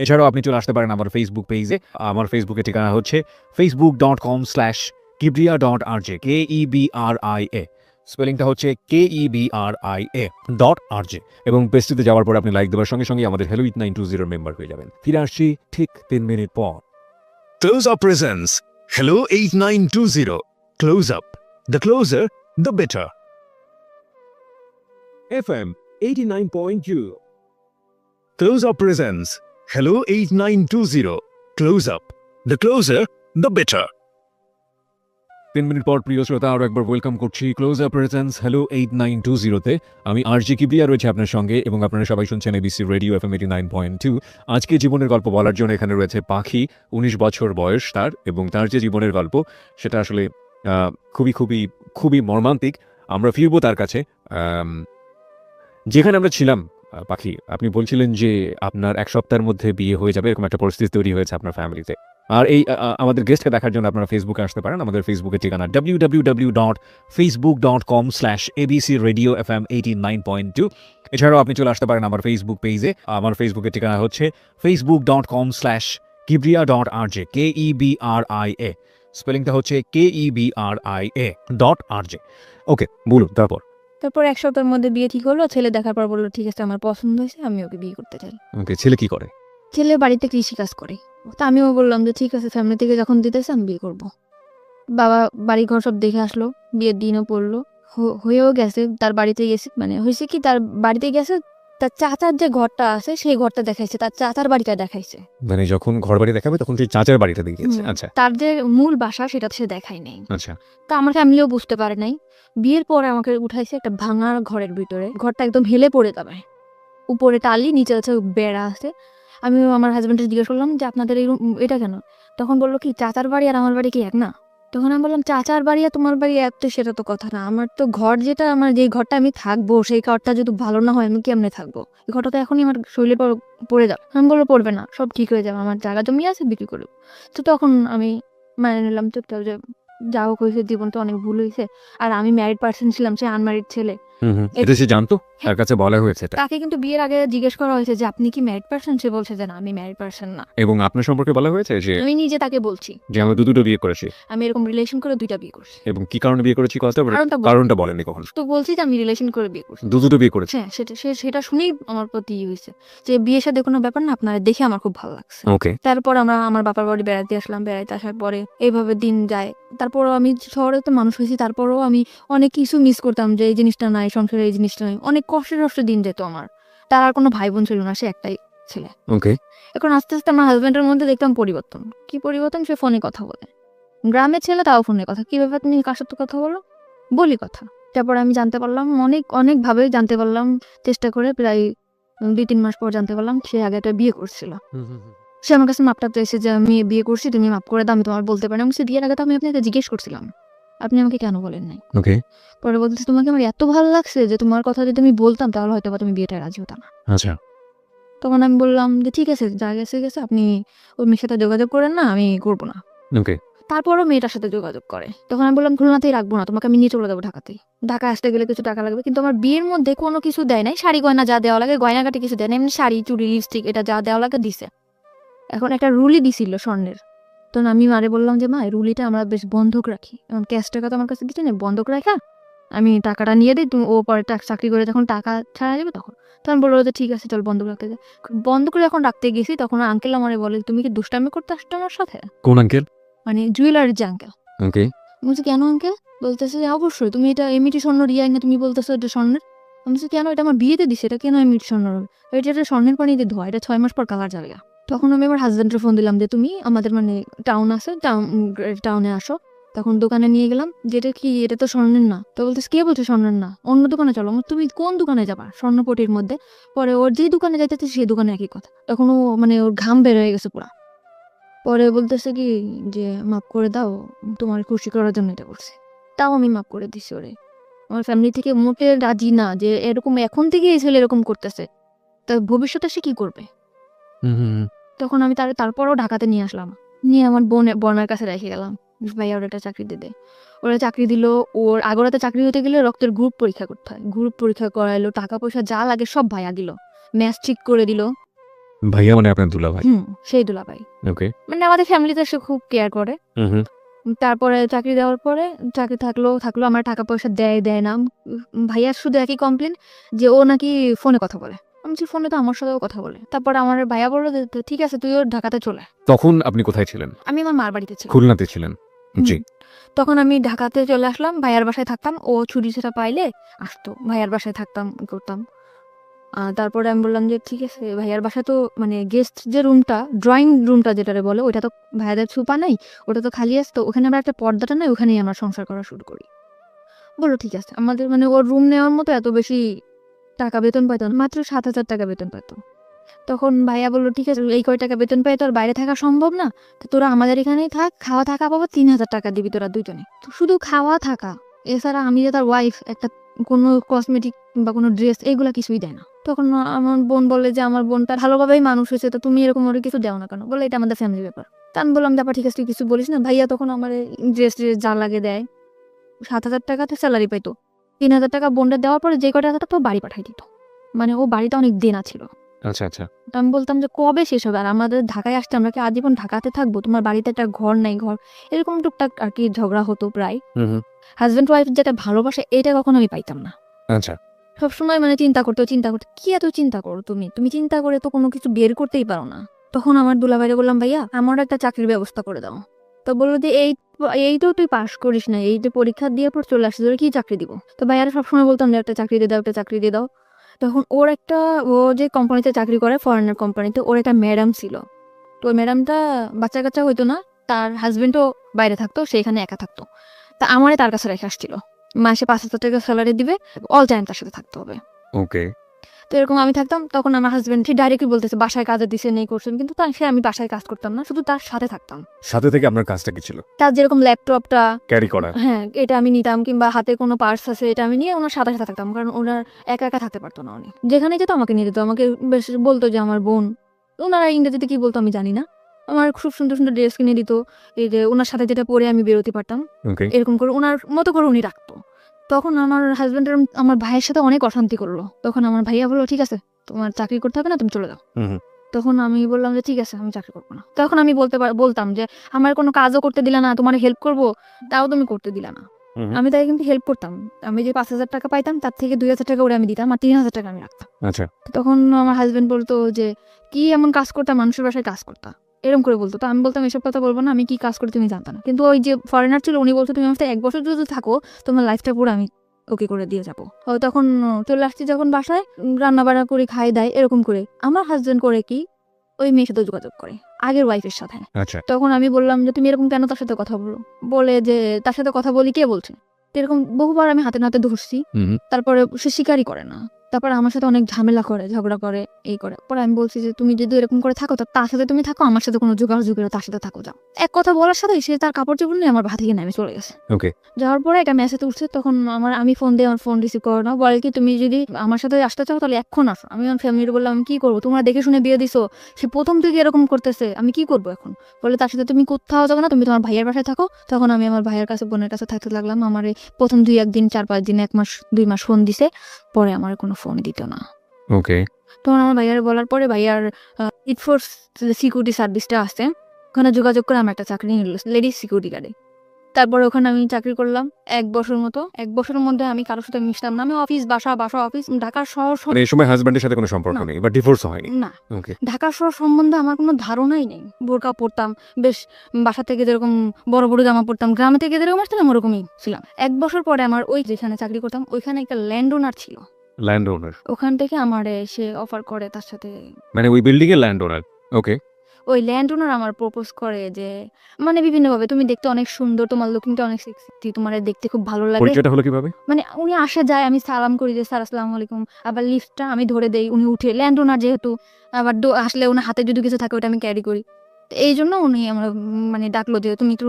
এছাড়াও আপনি চলে আসতে পারেন আমার ফেসবুক পেজে। আমার ফেসবুকের ঠিকানা হচ্ছে facebook.com/kibria.rj, KEBRIA, স্পেলিংটা হচ্ছে KEBRIA.RJ। এবং পেজটিতে যাওয়ার পর আপনি লাইক দেওয়ার সঙ্গে সঙ্গে আমাদের হ্যালো 8920 মেম্বার হয়ে যাবেন। ফিরে আসছি ঠিক 3 মিনিট পর। Close Up presents Hello 8920. Close Up. The closer, the better. FM 89.2. Close Up presents Hello 8920. Close Up. The closer, the better. 3 minute পর প্রিয় শ্রোতা, আরও একবার ওয়েলকাম করছি ক্লোজ আপ প্রেজেন্স হ্যালো 8920-তে। আমি আরজি কিবরিয়া রয়েছে আপনার সঙ্গে এবং আপনারা সবাই শুনছেন এবিসি রেডিও FM 89.2। আজকে জীবনের গল্প বলার জন্য এখানে রয়েছে পাখি। 19 বছর বয়স তার, এবং তার যে জীবনের গল্প সেটা আসলে খুবই খুবই খুবই মর্মান্তিক। আমরা ফিরবো তার কাছে যেখানে আমরা ছিলাম। পাখি, আপনি বলছিলেন যে আপনার 1 সপ্তাহের মধ্যে বিয়ে হয়ে যাবে, এরকম একটা পরিস্থিতি তৈরি হয়েছে আপনার ফ্যামিলিতে। আর এই আমাদের গেস্টকে দেখার জন্য আপনারা ফেসবুকে আসতে পারেন। আমাদের ফেসবুকের ঠিকানা www.facebook.com/abcradiofm89.2। এছাড়াও আপনি চলে আসতে পারেন আমার ফেসবুক পেজে। আমার ফেসবুকের ঠিকানা হচ্ছে facebook.com/kibria.rj, KEBRIA, স্পেলিংটা হচ্ছে KEBRIA.RJ। ওকে, বলুন তারপর। তারপর 1 সপ্তাহের মধ্যে বিয়ে ঠিক হলো। ছেলে দেখার পর বললো ঠিক আছে আমার পছন্দ হয়েছে, আমি ওকে বিয়ে করতে চাই। ওকে, ছেলে কি করে? ছেলে বাড়িতে কৃষিকাজ করে। তো আমিও বললাম যে ঠিক আছে, ফ্যামিলি থেকে যখন দিতেছে আমি বিয়ে করব। বাবা বাড়ি ঘর সব দেখে আসলো, বিয়ের দিনও পড়লো। হয়েও গেছে, তার বাড়িতে গেছে, মানে হয়েছে কি তার বাড়িতে গেছে, তার চাচার যে ঘরটা আছে সেই ঘরটা দেখাইছে, তার চাচার বাড়িটা দেখাইছে। মানে যখন ঘর বাড়ি দেখাবে তখন সেই চাচার বাড়িটা দেখিয়েছে। হুম, আচ্ছা তার যে মূল বাসা সেটা সে দেখাই নাই। আচ্ছা তা আমার ফ্যামিলিও বুঝতে পারে নাই। বিয়ের পরে আমাকে উঠাইছে একটা ভাঙা ঘরের ভিতরে, ঘরটা একদম হেলে পড়ে যাবে, উপরে টালি, নিচে আছে বেড়া আছে। আমি আমার হাজবেন্ডকে জিজ্ঞেস করলাম যে আপনাদের এই এটা কেন? তখন বললো কি চাচার বাড়ি আর আমার বাড়ি কি এক না? তখন আমি বললাম চাচার বাড়ি আর তোমার বাড়ি এক, তো সেটা তো কথা না। আমার তো ঘর যেটা, আমার যে ঘরটা আমি থাকবো সেই ঘরটা যদি ভালো না হয় আমি কেমনে থাকবো? এই ঘরটা তো এখনই আমার শরীরে পড়ে যাবে। আমি বললো পড়বে না, সব ঠিক হয়ে যাবে, আমার জায়গা জমি আছে, বিক্রি করবো। তো তখন আমি মানে নিলাম চুপচাপ যে যা হোক হয়েছে, জীবন তো অনেক ভুল হয়েছে। আর আমি ম্যারিড পার্সন ছিলাম, সে আনম্যারিড ছেলে। এটা সে জানতো, তার কাছে বলা হয়েছে এটা? তাকে কিন্তু বিয়ের আগে জিজ্ঞেস করা হয়েছে যে আপনি কি ম্যারিড পার্সন, সে বলছে যে না আমি ম্যারিড পার্সন না। এবং আপনার সম্পর্কে বলা হয়েছে যে আমি নিজে তাকে বলছি যে আমরা দুটো বিয়ে করেছি, আমি এরকম রিলেশন করে 2টা বিয়ে করছি। এবং কি কারণে বিয়ে করেছি কথা কারণটা বলেনি কখন? তো বলছি যে আমি রিলেশন করে বিয়ে করছি। দুটো বিয়ে করেছি। হ্যাঁ, সেটা শুনেই আমার প্রতি হয়েছে যে বিয়ের সাথে কোনো ব্যাপার না, আপনারা দেখে আমার খুব ভালো লাগছে। ওকে। তারপর আমরা আমার বাবার বাড়ি বেড়াতে আসলাম, বেড়াতে আসার পরে এইভাবে দিন যায়। তারপরও আমি শহরে তো মানুষ হয়েছি, তারপরও আমি অনেক কিছু মিস করতাম যে এই জিনিসটা নাই, সংসারে এই জিনিসটা নাই। অনেক কষ্টে দিন যেত আমার। তার আর কোনো ভাই বোন ছিল না, সে একটাই ছেলে। ওকে। এখন আস্তে আস্তে আমার হাজবেন্ডের মধ্যে দেখতাম পরিবর্তন। কি পরিবর্তন? সে ফোনে কথা বলে, গ্রামের ছেলে তাও ফোনে কথা। কি ব্যাপার, তুমি কার সাথে কথা বলো? বলি কথা। তারপর আমি জানতে পারলাম, অনেকভাবে জানতে পারলাম, চেষ্টা করে প্রায় 2-3 মাস পর জানতে পারলাম সে আগে একটা বিয়ে করছিল। সে আমার কাছে মাপটা চাইছে যে আমি বিয়ে করছি, তুমি মাপ করে দাও, আমি তোমার বলতে পারি না। আমি বলছি বিয়ের আগে তো আমি আপনাকে জিজ্ঞেস করছিলাম, আপনি আমাকে কেন বলেন নাই? ওকে। পরে বলতেছে তোমাকে আমার এত ভালো লাগছে যে তোমার কথা যদি আমি বলতাম তাহলে হয়তো বা তুমি বিয়েটা রাজি হতো না। আচ্ছা। তখন আমি বললাম যে ঠিক আছে, যা গেছে গেছে, আপনি ওই মেয়ের সাথে যোগাযোগ করেন না, আমি করবো না। ওকে। তারপরও মেয়েটার সাথে যোগাযোগ করে। তখন আমি বললাম খুলনাতেই রাখবো না, তোমাকে আমি নিয়ে চলে যাবো ঢাকাতেই। ঢাকা আসতে গেলে কিছু টাকা লাগবে, কিন্তু আমার বিয়ের মধ্যে কোনো কিছু দেয় নাই। শাড়ি গয়না যা দেওয়া লাগে, গয়নাঘাটি কিছু দেয় না, এমনি শাড়ি, চুড়ি, লিপস্টিক এটা যা দেওয়া লাগে দিছে। এখন একটা রুলি দিছিল স্বর্ণের। তখন আমি মারে বললাম যে মা, এই রুলিটা আমরা বেশ বন্ধক রাখি, এখন ক্যাশ টাকা তো আমার কাছে কিছু নেই, বন্ধক রাখা আমি টাকাটা নিয়ে দিই, তুমি ও পরে চাকরি করে যখন টাকা ছাড়া যাবে তখন। তখন বললো যে ঠিক আছে চল বন্ধক রাখতে যাই। বন্ধক যখন রাখতে গেছি তখন আঙ্কেল আমারে বলে তুমি কি দুষ্টামি করতে আসছো আমার সাথে? কোন আঙ্কেল? মানে জুয়েলারি যে আঙ্কেল। ওকে। বলছি কেন আঙ্কেল? বলতেছে যে অবশ্যই, তুমি এটা এমনিটি স্বর্ণ রিয়াই না, তুমি বলতেছো এটা স্বর্ণের। আমি বলছি কেন, এটা আমার বিয়েতে দিছে, এটা কেন এমনিটি স্বর্ণ হবে? এটা স্বর্ণের পানিতে ধোয়া, এটা 6 মাস পর কালার যাবে। তখন আমি আমার হাজব্যান্ডের ফোন দিলাম যে তুমি আমাদের মানে টাউন আছে, টাউনে আসো। তখন দোকানে নিয়ে গেলাম, যেটা কি এটা তো স্বর্ণের না। তো বলতেছে কে বলছে স্বর্ণের না, অন্য দোকানে চলো। তুমি কোন দোকানে যাবা? স্বর্ণপটির মধ্যে। পরে ওর যে দোকানে যাইতেছে সেই দোকানে একই কথা। তখন ও মানে ওর ঘাম বের হয়ে গেছে পুরা। পরে বলতেছে কি যে মাফ করে দাও, তোমার খুশি করার জন্য এটা করছি। তাও আমি মাফ করে দিছি ওরে। আমার ফ্যামিলি থেকে মোটে রাজি না যে এরকম এখন থেকে এই ছেলে এরকম করতেছে, তা ভবিষ্যতে সে কি করবে? তখন আমি তারপরও ঢাকাতে নিয়ে আসলাম, নিয়ে আমার বোনের কাছে রেখে গেলাম। ভাইয়া ওর একটা চাকরি দিয়ে দেয়। ওরা চাকরি দিল। ওর আগরাতে চাকরি হতে গেলে রক্তের গ্রুপ পরীক্ষা করতে হয়, গ্রুপ পরীক্ষা করাইলো, টাকা পয়সা যা লাগে সব ভাইয়া দিল, ম্যাচ ঠিক করে দিল। ভাইয়া মানে আপনার দুলা ভাই? সেই দুলা ভাই। ওকে। মানে আমাদের ফ্যামিলিতে সে খুব কেয়ার করে। তারপরে চাকরি দেওয়ার পরে চাকরি থাকলো আমার টাকা পয়সা দেয় না। ভাইয়ার শুধু একই কমপ্লেন যে ও নাকি ফোনে কথা বলে। আমি বলছি ফোনে তো আমার সাথেও কথা বলে। তারপর আমার ভাইয়া বললো যে ঠিক আছে তুইও ঢাকাতে চলে। তখন আপনি কোথায় ছিলেন? আমি আমার মার বাড়িতে ছিলাম। খুলনাতে ছিলেন? জি। তখন আমি ঢাকাতে চলে আসলাম, ভাইয়ার বাসায় থাকতাম। ও ছুটি ছাড়া পাইলে আসতো, ভাইয়ার বাসায় থাকতাম, করতাম। তারপরে আমি বললাম যে ঠিক আছে, ভাইয়ার বাসায় তো মানে গেস্ট যে রুমটা, ড্রয়িং রুমটা যেটারে বলে, ওইটা তো ভাইয়াদের ছুপা নাই, ওটা তো খালি আসতো। ওখানে আমরা একটা পর্দাটা নাই, ওখানেই আমরা সংসার করা শুরু করি। বললো ঠিক আছে। আমাদের মানে ওর রুম নেওয়ার মতো এত বেশি টাকা বেতন পাইতো না, মাত্র 7,000 টাকা বেতন পাইতো। তখন ভাইয়া বললো ঠিক আছে, এই কয় টাকা বেতন পাই তো আর বাইরে থাকা সম্ভব না, তো তোরা আমাদের এখানেই থাক, খাওয়া থাকা পাবো 3,000 টাকা দিবি তোরা দুজনে। তো শুধু খাওয়া থাকা, এছাড়া আমি যে তার ওয়াইফ, একটা কোনো কসমেটিক বা কোনো ড্রেস এগুলা কিছুই দেয় না। তখন আমার বোন বলে যে আমার বোনটা ভালোভাবেই মানুষ হয়েছে, তো তুমি এরকম ওর কিছু দেও না কেন? বলে এটা আমাদের ফ্যামিলি ব্যাপার। তা আমি বললাম ব্যাপার ঠিক আছে, তুই কিছু বলিস না। ভাইয়া তখন আমার ড্রেস যা লাগে দেয়। 7,000 টাকাতে স্যালারি পাইতো, 3,000 টাকা বোনটা দেওয়ার পরে যে কটা টাকা তো বাড়ি পাঠাই দিত। মানে ও বাড়িতে অনেক দেনা ছিল। আচ্ছা আচ্ছা। তো আমি বলতাম যে কবে শেষ হবে, আর আমাদের ঢাকায় আসতে আমরা কি আজীবন ঢাকাতে থাকবো? তোমার বাড়িতে একটা ঘর নাই, ঘর এরকম টুকটাক আর কি ঝগড়া হতো প্রায়। হাজব্যান্ড ওয়াইফ যেটা ভালোবাসে এটা কখনো আমি পাইতাম না। আচ্ছা। সবসময় মানে চিন্তা করতে কি এত চিন্তা করো তুমি চিন্তা করে তো কোনো কিছু বের করতেই পারো না। তখন আমার দুলাভাইরে বললাম ভাইয়া আমার একটা চাকরির ব্যবস্থা করে দাও। তো বললো যে এইটাও তুই পাস করিস না, এই যে পরীক্ষা দিয়ে পর চলে আসছিস, তোর কি চাকরি দিব? তো ভাইয়ারা সবসময় বলতাম যে একটা চাকরি দিয়ে দাও, একটা চাকরি দিয়ে দাও। তখন ও যে কোম্পানিতে চাকরি করে, ফরেনার কোম্পানিতে, ওর একটা ম্যাডাম ছিল। তো ওই ম্যাডামটা বাচ্চা কাচ্চা হইতো না, তার হাজবেন্ডও বাইরে থাকতো, সেখানে একা থাকতো। তা আমারে তার কাছে রেখে আসছিল, মাসে 5,000 টাকা স্যালারি দিবে, অল টাইম তার সাথে থাকতে হবে। ওকে। তো এরকম আমি থাকতাম, তখন আমার হাজবেন্ড ঠিক ডাইরেক্টলি বলতেছে বাসায় কাজে দিছে নেই করছেন, কিন্তু আমি বাসায় কাজ করতাম না, শুধু তার সাথে থাকতাম। সাথে থেকে আপনার কাজটা কি ছিল? তার যেরকম ল্যাপটপটা, ক্যারি করা। হ্যাঁ, এটা আমি নিতাম, কিংবা হাতে কোনো পার্স আছে এটা আমি নিয়ে ওনার সাথে সাথে থাকতাম, কারণ ওনার একা একা থাকতে পারতো না। উনি যেখানে যেত আমাকে নিয়ে যেত, আমাকে বেশ বলতো যে আমার বোন। ওনারা ইংরেজিতে কি বলতো আমি জানি না, আমার খুব সুন্দর সুন্দর ড্রেস কিনে দিত, এই যে ওনার সাথে যেটা পরে আমি বেরোতে পারতাম, ওকে। এরকম করে ওনার মতো করে উনি রাখতো। তখন আমার হাজবেন্ডের আমার ভাইয়ের সাথে অনেক অশান্তি করলো। তখন আমার ভাইয়া বললো ঠিক আছে, তোমার চাকরি করতে হবে না, তুমি চলে যাও। তখন আমি বললাম যে ঠিক আছে, আমি চাকরি করবো না। তখন আমি বলতাম যে আমার কোনো কাজও করতে দিলা না, তোমার হেল্প করবো তাও তুমি করতে দিলা না। আমি তাই কিন্তু হেল্প করতাম। আমি যে 5,000 টাকা পাইতাম তার থেকে 2,000 টাকা ওরে আমি দিতাম, আর 3,000 টাকা আমি রাখতাম। আচ্ছা। তখন আমার হাজবেন্ড বলতো যে কি এমন কাজ করতাম, মানুষের বাসায় কাজ করতা, এরকম করে বলতো। তো আমি বলতাম এসব কথা বলবো না, আমি কি কাজ করি তুমি জানতা না। কিন্তু ওই যে ফরেনার ছিল উনি বলতো তুমি আমার সাথে 1 বছর যদি থাকো, তোমার লাইফটা পুরো আমি ওকে করে দিয়ে যাবো। তখন চলে আসছি যখন বাসায়, রান্না বান্না করে খাই দেয়, এরকম করে আমার হাজবেন্ড করে কি ওই মেয়ের সাথে যোগাযোগ করে, আগের ওয়াইফের সাথে। আচ্ছা। তখন আমি বললাম যে তুমি এরকম কেন তার সাথে কথা বলো? বলে যে তার সাথে কথা বলি, কে বলছে? তো এরকম বহুবার আমি হাতে নাতে ধরছি, তারপরে সে স্বীকারই করে না। তারপরে আমার সাথে অনেক ঝামেলা করে, ঝগড়া করে, এই করে। পরে আমি বলছি যে তুমি যদি এরকম করে থাকো, তার সাথে তুমি থাকো, আমার সাথে কোনো যোগাযোগ তার সাথে থাকো, যাও। এক কথা বলার সাথে সে তার কাপড় চোপড় নিয়ে আমার ভাত থেকে নেমে চলে গেছে। ওকে। যাওয়ার পরে একটা মেসেজ উঠছে, তখন আমি ফোন দিয়ে, আমার ফোন রিসিভ করো না, বলে কি তুমি যদি আমার সাথে আসতে চাও তাহলে এখন আসো। আমি আমার ফ্যামিলির বললাম আমি কি করবো, তোমরা দেখে শুনে বিয়ে দিছো, সে প্রথম থেকে এরকম করতেছে, আমি কি করবো এখন? বলে তার সাথে তুমি কোথাও যাবে না, তুমি তোমার ভাইয়ের বাসায় থাকো। তখন আমি আমার ভাইয়ের কাছে, বোনের কাছে থাকতে লাগলাম। আমার এই প্রথম 2-1 দিন, 4-5 দিন, 1 মাস 2 মাস ফোন দিছে, পরে আমার কোনো ফোন দিত না। ওকে। তখন আমার ভাইয়ার বলার পরে ভাইয়ার ইটফোর্স সিকিউরিটি সার্ভিসটা আছে, ওখানে যোগাযোগ করে আমার একটা চাকরি নিল লেডিস সিকিউরিটি গার্ডে। তারপরে ওখানে আমি চাকরি করলাম 1 বছর মতো। 1 বছরের মধ্যে আমি কারোর সাথে মিশতাম না। আমি অফিস বাসা অফিস, ঢাকা শহর মানে এই সময় হাজবেন্ডের সাথে কোনো সম্পর্ক না। নেই বা ডিভোর্সও হয়নি? না, ওকে। ঢাকা শহর সম্বন্ধে আমার কোনো ধারণাই নেই। বোরকা পরতাম, বেশ বাসা থেকে যেরকম বড় বড় জামা পরতাম, গ্রামে থেকে যেরকম আসতাম ওরকমই ছিলাম। 1 বছর পরে আমার ওই যেখানে চাকরি করতাম ওইখানে একটা ল্যান্ড ওনার ছিল, ল্যান্ড ওনার? ওখান থেকে আমার সে অফার করে তার সাথে, মানে ওই বিল্ডিং এর ল্যান্ড ওনার? ওকে। ওই ল্যান্ড ওনার আমার প্রপোজ করে যে মানে বিভিন্নভাবে, তুমি দেখতে অনেক সুন্দর, তোমার লুকিংটা অনেক সেক্সি, তোমার দেখতে খুব ভালো লাগে। পরিচয়টা হলো কিভাবে? মানে উনি আসে যায়, আমি সালাম করি যে স্যার আসসালামু আলাইকুম, আবার লিফটটা আমি ধরে দেই, উনি উঠে, ল্যান্ড ওনার যেহেতু, আবার আসলে ওনার হাতে যদি কিছু থাকে ওটা আমি ক্যারি করি। তো এই জন্য উনি আমার মানে ডাকলো যে তুমি একটু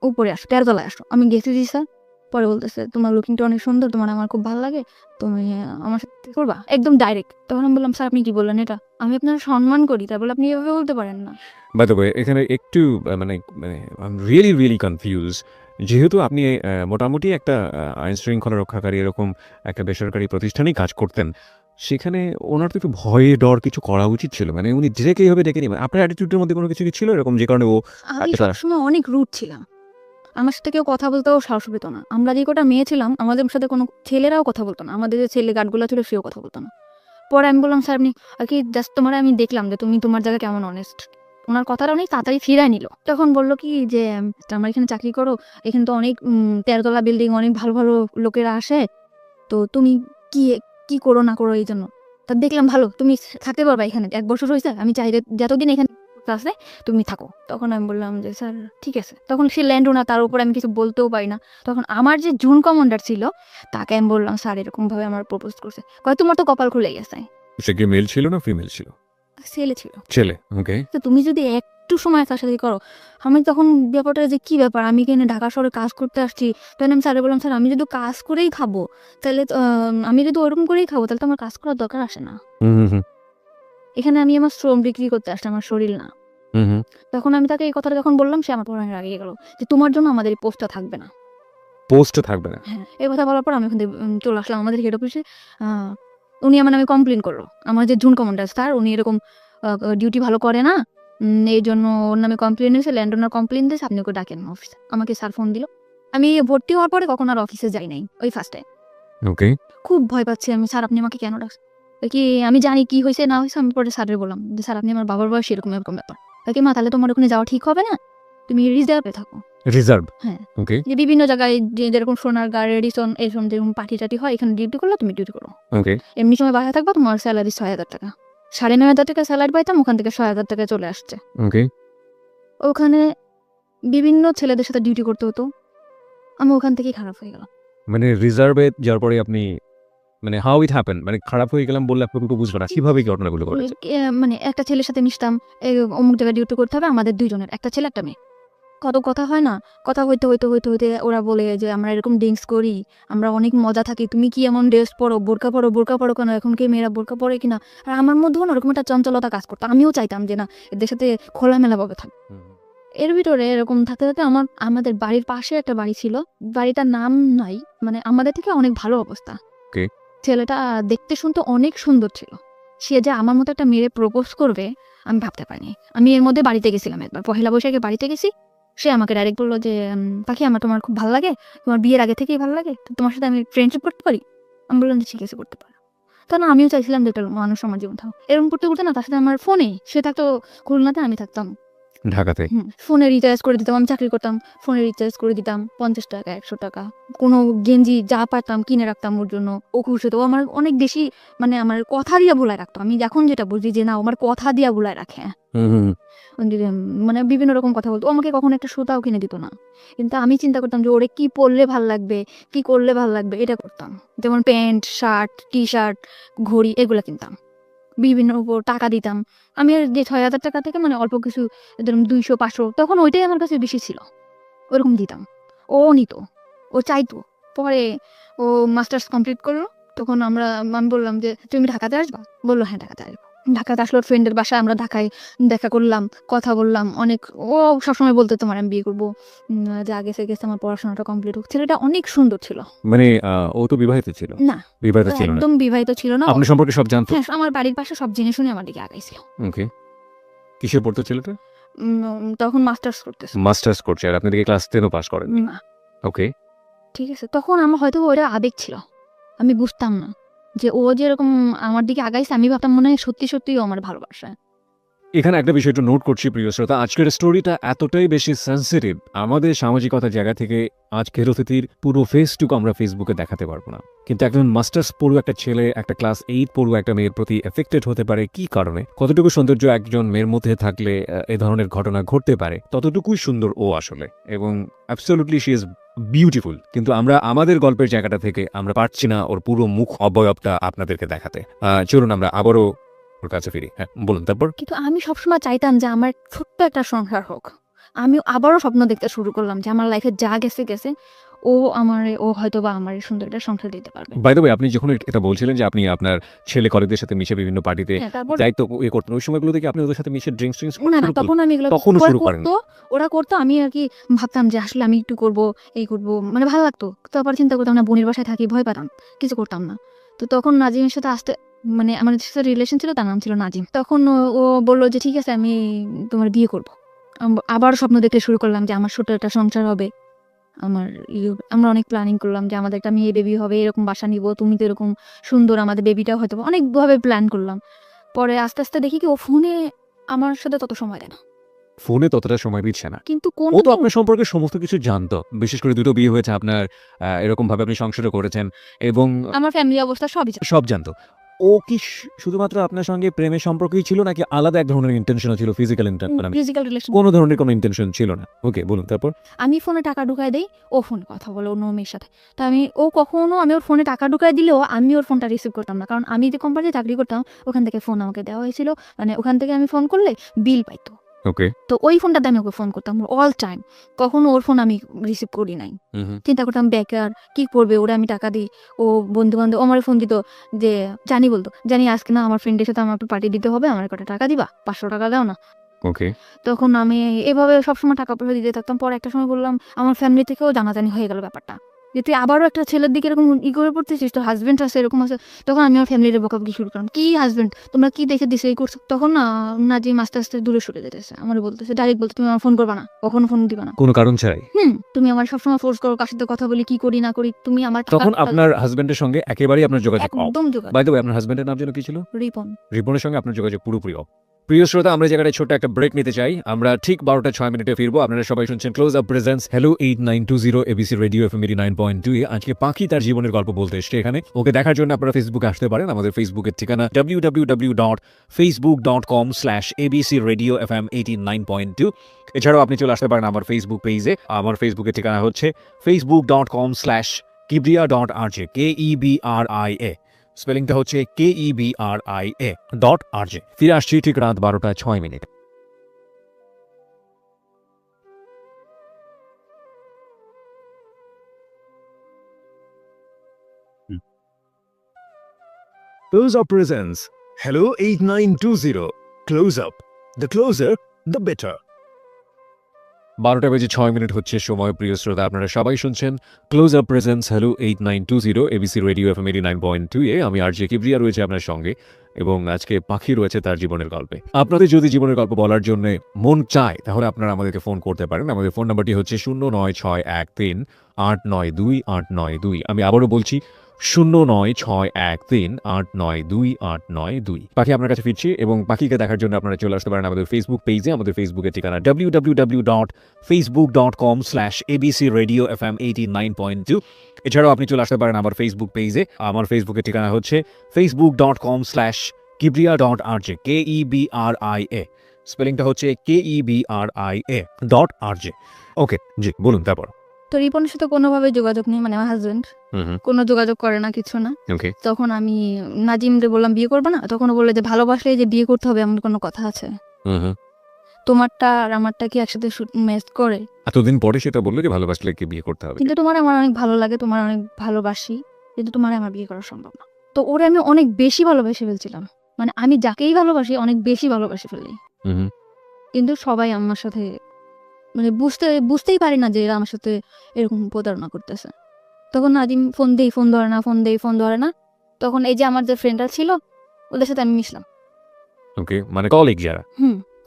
উপরে আসো, 13 তলায় আসো। আমি গেছি জি স্যার। পরে বলতেছে তোমার লুকিংটা অনেক সুন্দর, তোমার আমার খুব ভালো লাগে, তুমি আমার সাথে করবা, একদম ডাইরেক্ট। তখন আমি বললাম স্যার আপনি কি বললেন এটা? আমি আপনার সম্মান করি, তার বলে আপনি এভাবে বলতে পারেন না। বাই দ্য ওয়ে, এখানে একটু মানে মানে আই এম রিয়েলি কনফিউজ। যেহেতু আপনি মোটামুটি একটা আইন শৃঙ্খলা রক্ষাকারী এরকম একটা বেসরকারি প্রতিষ্ঠানেই কাজ করতেন, সেখানে ওনার তো একটু ভয়ে ডর কিছু করা উচিত ছিল। মানে উনি ডিরেক্ট এইভাবে ডেকে নিবেন, আপনার অ্যাটিটিউডের মধ্যে কোনো কিছু কি ছিল এরকম যে কারণে ও? আমি সবসময় অনেক রুড ছিলাম, আমার সাথে কেউ কথা বলতেও সাহস পেত না। আমরা যে কটা মেয়ে ছিলাম আমাদের সাথে কোনো ছেলেরাও কথা বলতো না, আমাদের যে ছেলে গার্ডগুলো ছিল সেও কথা বলতো না। পরে আমি বললাম স্যার আপনি কি জাস্ট তোমার আমি দেখলাম যে তুমি তোমার জায়গায় কেমন অনেস্ট। ওনার কথাটা অনেক তাড়াতাড়ি ফিরায় নিল। তখন বললো কি যে আমার এখানে চাকরি করো, এখানে তো অনেক 13 তলা বিল্ডিং, অনেক ভালো ভালো লোকেরা আসে, তো তুমি কি কি করো না করো এই জন্য। তা দেখলাম ভালো, তুমি থাকতে পারবা এখানে, 1 বছর হয়েছে, আমি চাই যতদিন এখানে আছে তুমি থাকো। তখন আমি বললাম যে স্যার ঠিক আছে। তখন সে ল্যান্ড ওনার, তার উপর আমি কিছু বলতেও পারি না। তখন আমার যে জুন কমান্ডার ছিল তাকে আমি বললাম স্যার এরকম ভাবে আমার প্রপোজ করছে। কয় তোমার তো কপাল খুলে গেছে। সে কি মেল ছিল না ফিমেল ছিল? ছেলে ছিল। ছেলে। ওকে। তো তুমি যদি একটু সময় তার সাথে করো, আমি তখন ব্যাপারটা যে কি ব্যাপার, আমি কেন ঢাকা শহরে কাজ করতে আসছি। তখন আমি স্যারে বললাম স্যার আমি যদি কাজ করেই খাবো তাহলে আমি যদি ওরকম করেই খাবো তাহলে তো আমার কাজ করার দরকার আসে না। এখানে আমি আমার শ্রম বিক্রি করতে আসছি, আমার শরীর না। তখন আমি তাকে এই কথাটা যখন বললাম সে আমার পরে রাগিয়ে গেল যে তোমার জন্য আমাদের এই পোস্টটা থাকবে না। পোস্টে থাকবে না? হ্যাঁ, এই কথা বলার পর আমি ওখান থেকে চলে আসলাম আমাদের হেড অফিসে। উনি আমার নামে কমপ্লেন করলো, আমার যে জুন কমান্ডার স্যার উনি এরকম ডিউটি ভালো করে না, এই জন্য ওর নামে কমপ্লেন এসে, ল্যান্ড ওনার কমপ্লেন দিয়েছে, আপনি ওকে ডাকেন অফিসে। আমাকে স্যার ফোন দিল। আমি ভর্তি হওয়ার পরে কখন আর অফিসে যাই নাই, ওই ফার্স্ট টাইম। ওকে। খুব ভয় পাচ্ছি আমি, স্যার আপনি আমাকে কেন ডাকছেন? কি আমি জানি কি হয়েছে না হয়েছে। আমি পরে স্যারের বললাম যে স্যার আপনি আমার বাবার বয়স এরকম এরকম ব্যাপার। কি মা তাহলে তোমার ওখানে যাওয়া ঠিক হবে না? তুমি রিজার্ভে থাকো। রিজার্ভ। হ্যাঁ। ওকে যে বিভিন্ন জায়গায় যেরকম সোনারগাঁ, রেডিসন এরকম যেরকম পার্টি টাটি হয়, এখানে ডিউটি করলে তুমি ডিউটি করো। ওকে এমনি সময় বাসায় থাকবা, তোমার স্যালারি 6,000 টাকা, 9,500 টাকা স্যালারি পাইতাম, ওখান থেকে 6,000 টাকা চলে আসছে। ওকে ওখানে বিভিন্ন ছেলেদের সাথে ডিউটি করতে হতো, আমি ওখান থেকেই খারাপ হয়ে গেলাম। মানে রিজার্ভে যাওয়ার পরে আপনি মানে হাউ ইট হ্যাপেন, মানে খারাপ হয়ে গেলাম বললে আপনি কিন্তু বুঝবেন না কিভাবে কি ঘটনাগুলো ঘটেছে। মানে একটা ছেলের সাথে মিশতাম, অমুক জায়গায় ডিউটি করতে হবে, আমাদের দুইজনের, একটা ছেলে একটা মেয়ে। কত কথা হয় না, কথা হইতে হইতে হইতে হইতে ওরা বলে যে আমরা এরকম ড্রিঙ্কস করি, আমরা অনেক মজা থাকি, তুমি কি এমন ড্রেস পরো, বোরকা পরো কেন, এখন কি মেয়েরা বোরকা পরে কিনা। আর আমার মধ্যেও না ওরকম একটা চঞ্চলতা কাজ করতো, আমিও চাইতাম যে না এদের সাথে খোলামেলাভাবে থাক। এর ভিতরে এরকম থাকতে থাকতে আমাদের বাড়ির পাশে একটা বাড়ি ছিল, বাড়িটার নাম নাই, মানে আমাদের থেকে অনেক ভালো অবস্থা। Okay. ছেলেটা দেখতে শুনতে অনেক সুন্দর ছিল, সে যে আমার মতো একটা মেয়ে প্রপোজ করবে আমি ভাবতে পারিনি। আমি এর মধ্যে বাড়িতে গেছিলাম একবার, পহেলা বৈশাখে বাড়িতে গেছি, সে আমাকে ডাইরেক্ট বললো যে পাখি তোমার খুব ভালো লাগে, তোমার বিয়ের আগে থেকেই ভালো লাগে, তো তোমার সাথে আমি ফ্রেন্ডশিপ করতে পারি। আমি বললাম যে ঠিক আছে করতে পারো। তখন আমিও চাইছিলাম যে একটা মানুষ আমার জীবন থাকুক। এরকম করতে করতে না তার সাথে আমার ফোনে, সে থাকতো খুলনাতে, আমি থাকতাম ঢাকাতে। ফোনে রিচার্জ করে দিতাম, আমি চাকরি করতাম, ফোনে রিচার্জ করে দিতাম 50 টাকা 100 টাকা, কোনো গেঞ্জি যা পারতাম কিনে রাখতাম ওর জন্য, ও খুশি হতো। ও আমার অনেক বেশি মানে আমার কথা দিয়া বুলায় রাখতো, আমি এখন যেটা বুঝি যে না আমার কথা দিয়া বুলায় রাখে। মানে বিভিন্ন রকম কথা বলতো, ও আমাকে কখনো একটা সুতাও কিনে দিত না, কিন্তু আমি চিন্তা করতাম যে ওরে কি পরলে ভাল লাগবে, কি করলে ভাল লাগবে, এটা করতাম। যেমন প্যান্ট, শার্ট, টি শার্ট, ঘড়ি এগুলো কিনতাম, বিভিন্ন উপর টাকা দিতাম। আমি আর যে 6,000 টাকা থেকে মানে অল্প কিছু, ধরুন 200-500, তখন ওইটাই আমার কাছে বেশি ছিল, ওরকম দিতাম। ও নিত, ও চাইতো। পরে ও মাস্টার্স কমপ্লিট করলো, তখন আমি বললাম যে তুমি ঢাকাতে আসবা, বললো হ্যাঁ ঢাকাতে আসবো। ঢাকাতে আসলো, ফ্রেন্ডের বাসায় আমরা ঢাকায় দেখা করলাম, কথা বললাম অনেক। ও সবসময় বলতো তোমার আমি বিয়ে করবো, যে আগে থেকে আমার পড়াশোনাটা কমপ্লিট হোক। ছেলেটা অনেক সুন্দর ছিল। মানে ও তো বিবাহিত ছিল? না, বিবাহিত ছিল না। একদম বিবাহিত ছিল না। আপনি সম্পর্কে সব জানতো? হ্যাঁ, আমার বাড়ির পাশে সব জেনে শুনে আমার দিকে আগাইছিল। ওকে। কিসে পড়তো ছেলেটা? তখন মাস্টার্স করতেছে। মাস্টার্স করছে, আর আপনি দেখি ক্লাস 10ও পাস করেন। না, ওকে। ঠিক আছে, তখন আমার হয়তো ওটা আবেগ ছিল, আমি বুঝতাম না যে ও যেরকম আমার দিকে আগাইছে, আমি ভাবতাম মনে হয় সত্যি সত্যি ও আমার ভালোবাসা। এখানে একটা বিষয় একটু নোট করছি প্রিয় শ্রোতা, আজকের স্টোরিটা এতটাই বেশি সেন্সিটিভ, আমাদের সামাজিকতার জায়গা থেকে আজকের অতিথির পুরো ফেসটুকু আমরা ফেসবুকে দেখাতে পারবো না, কিন্তু একজন মাস্টার্স পড়ুয়া একটা ছেলে একটা ক্লাস 8 পড়ুয়া একটা মেয়ের প্রতি এফেক্টেড হতে পারে কি কারণে, কতটুকু সৌন্দর্য একজন মেয়ের মধ্যে থাকলে এ ধরনের ঘটনা ঘটতে পারে, ততটুকুই সুন্দর ও আসলে, এবং অ্যাবসলিউটলি শি ইজ বিউটিফুল। কিন্তু আমরা আমাদের গল্পের জায়গাটা থেকে আমরা পারছি না ওর পুরো মুখ অবয়বটা আপনাদেরকে দেখাতে। চলুন আমরা আবারও ওর কাছে ফিরি। হ্যাঁ বলুন তারপর। কিন্তু আমি সবসময় চাইতাম যে আমার ছোট্ট একটা সংসার হোক। আমি আবারও স্বপ্ন দেখতে শুরু করলাম যে আমার লাইফে যা গেছে গেছে, ও হয়তো বা আমার সুন্দর একটা সংসার দিতে পারবে। বাই দ্য ওয়ে, আপনি যখন এটা বলছিলেন যে আপনি আপনার ছেলে কলেজদের সাথে মিশে বিভিন্ন পার্টিতে হ্যাঁ, তারপর দায়িত্ব করতেন, ওই সময়গুলো থেকে আপনি ওদের সাথে মিশে ড্রিঙ্কস না তখন আমি এগুলো তখনও ওরা শুরু করেন? করতো, ওরা করতো, আমি আর কি ভাবতাম যে আসলে আমি একটু করবো, এই করবো, মানে ভালো লাগতো। তারপর চিন্তা করতাম না, বোনের বাসায় থাকি, ভয় পেতাম, কিছু করতাম না। তো তখন নাজিমের সাথে আসতে, মানে আমার সাথে রিলেশন ছিল, তার নাম ছিল নাজিম। তখন ও বললো যে ঠিক আছে আমি তোমার বিয়ে করবো। আবার স্বপ্ন দেখতে শুরু করলাম যে আমার ছোট একটা সংসার হবে, আমরা অনেক প্ল্যানিং করলাম যে আমাদের একটা মেয়ে বেবি হবে, এরকম বাসা নিব, তুমি তো এরকম সুন্দর, আমাদের বেবিটাও হয়তো, অনেকভাবে প্ল্যান করলাম। পরে আস্তে আস্তে দেখি কি ও ফোনে আমার সাথে তত সময় দেয় না, ফোনে ততটা সময় দিচ্ছে না। কিন্তু কোন ও তো আপনার সম্পর্কে সমস্ত কিছু জানতো, বিশেষ করে দুটো বিয়ে হয়েছে আপনার, এরকম ভাবে আপনি সংসারও করেছেন এবং আমার ফ্যামিলি অবস্থা সবই জানে। সব জানতো। ও কি শুধুমাত্র আপনার সঙ্গে প্রেমের সম্পর্কই ছিল নাকি আলাদা এক ধরনের ইন্টেনশন ছিল, ফিজিক্যাল ফিজিক্যাল রিলেশন কোনো ধরনের কোনো ইন্টেনশন ছিল না? ওকে বলুন তারপর। আমি ফোনে টাকা ঢুকাই দেই, ও ফোনে কথা বলে অন্য মেয়ের সাথে। তা ও কখনো আমি ওর ফোনে টাকা ঢুকাই দিলেও আমি ওর ফোনটা রিসিভ করতাম না, কারণ আমি যে কোম্পানিতে চাকরি করতাম ওখান থেকে ফোন আমাকে দেওয়া হয়েছিল, মানে ওখান থেকে আমি ফোন করলে বিল পাইতো। ওকে। তো ওই ফোনটাতে আমি ওকে ফোন করতাম অল টাইম, কখনো ওর ফোন আমি রিসিভ করি নাই। চিন্তা করতাম বেকার, কি করবে ওরা, আমি টাকা দিই, ও বন্ধু বান্ধব আমার ফোন দিত যে বলতো জানি আজকে না আমার ফ্রেন্ডের সাথে আমার একটু পার্টি দিতে হবে, আমার কটা টাকা দিবা, 500 টাকা দাও না। ওকে। তখন আমি এভাবে সবসময় টাকা পয়সা দিতে থাকতাম। পরে একটা সময় বললাম, আমার ফ্যামিলি থেকেও জানাজানি হয়ে গেল ব্যাপারটা, যে তুই আবারও একটা ছেলের দিকে এরকম করে পড়তেছিস, তোর হাজবেন্ড আছে এরকম আছে। তখন আমি আমার ফ্যামিলির বকাবকি শুরু করলাম, কি হাজবেন্ড, তোমরা কি দেখে দিছে এই করছো। তখন না নাজিম আস্তে আস্তে দূরে সরে যেতেছে, আমার বলতেছে ডাইরেক্ট, বলতে তুমি আমার ফোন করবা না, কখনো ফোন দিবা না, কোনো কারণ ছাড়াই। তুমি আমার সবসময় ফোর্স করো, কার সাথে কথা বলি, কি করি না করি, তুমি আমার তখন আপনার হাজবেন্ডের সঙ্গে একেবারেই আপনার যোগাযোগ অফ? একদম যোগাযোগ। বাই দ্য ওয়ে, আপনার হাজবেন্ডের নাম যেন কি ছিল? রিপন। রিপনের সঙ্গে আপনার যোগাযোগ পুরোপুরি অফ। প্রিয় শ্রোতা, আমরা জায়গায় ছোট্ট একটা ব্রেক নিতে চাই। আমরা ঠিক 12:06 ফিরবো। আপনারা সবাই শুনছেন close up presence hello 8920 ABC radio FM 89.2 এ। আজকে পাখি তার জীবনের গল্প বলতে এসছে এখানে। ওকে দেখার জন্য আপনারা ফেসবুকে আসতে পারেন। আমাদের ফেসবুকের ঠিকানা www.facebook.com/abcradiofm89.2। এছাড়াও আপনি চলে আসতে পারেন আমার ফেসবুক পেজে। আমার ফেসবুকের ঠিকানা হচ্ছে facebook.com/kibria.rj KEBRIA। স্পেলিংটা হচ্ছে KEBRIA.RJ। ফিরে আসছি ঠিক রাত 12:06। Close Up presents Hello 8920. Close Up. The closer, the better. 12:06 হচ্ছে সময়। প্রিয় শ্রোতা, আপনারা সবাই শুনছেন close up presence hello 8920 ABC radio FM 89.2 এ। আমি আরজে কিবরিয়া রয়েছে আপনার সঙ্গে, এবং আজকে পাখি রয়েছে তার জীবনের গল্পে। আপনাদের যদি জীবনের গল্প বলার জন্য মন চায় তাহলে আপনারা আমাদেরকে ফোন করতে পারেন। আমাদের ফোন নাম্বারটি হচ্ছে 09613892892। আমি আবারও বলছি 09613892892। পাখি আপনার কাছে ফিরছি, এবং পাখিকে দেখার জন্য আপনারা চলে আসতে পারেন আমাদের ফেসবুক পেজে। আমাদের ফেসবুকের ঠিকানা www.facebook.com/abcradiofm89.2। এছাড়াও আপনি চলে আসতে পারেন আমার ফেসবুক পেজে। আমার ফেসবুকের ঠিকানা হচ্ছে facebook.com/kibria.rj KEBRIA। স্পেলিংটা হচ্ছে KEBRIA.RJ। ওকে, জি বলুন তারপর। তো রিপনের সাথে কোনোভাবে যোগাযোগ নেই, মানে আমার হাজবেন্ড কোনো যোগাযোগ করে না, কিছু না। ওকে। তখন আমি নাজিমরে বললাম বিয়ে করবে না, তখন ও বললো যে ভালোবাসলে যে বিয়ে করতে হবে এমন কোনো কথা আছে? তোমারটা আর আমারটা কি একসাথে ম্যাচ করে? এতদিন পরে সেটা বললো যে ভালোবাসলে কি বিয়ে করতে হবে। কিন্তু তোমার আমার অনেক ভালো লাগে, তোমার অনেক ভালোবাসি, কিন্তু তোমার আমার বিয়ে করা সম্ভব না। তো ওরে আমি অনেক বেশি ভালোবেসে ফেলছিলাম, মানে আমি যাকেই ভালোবাসি অনেক বেশি ভালোবাসি ফেলি। কিন্তু সবাই আমার সাথে মানে বুঝতেই পারি না যে এরা আমার সাথে এরকম প্রতারণা করতেছে। তখন নাজিম ফোন ধরে না। তখন এই যে আমার যে ফ্রেন্ডরা ছিল ওদের সাথে আমি মিশলাম। ওকে, মানে কলিগ যারা।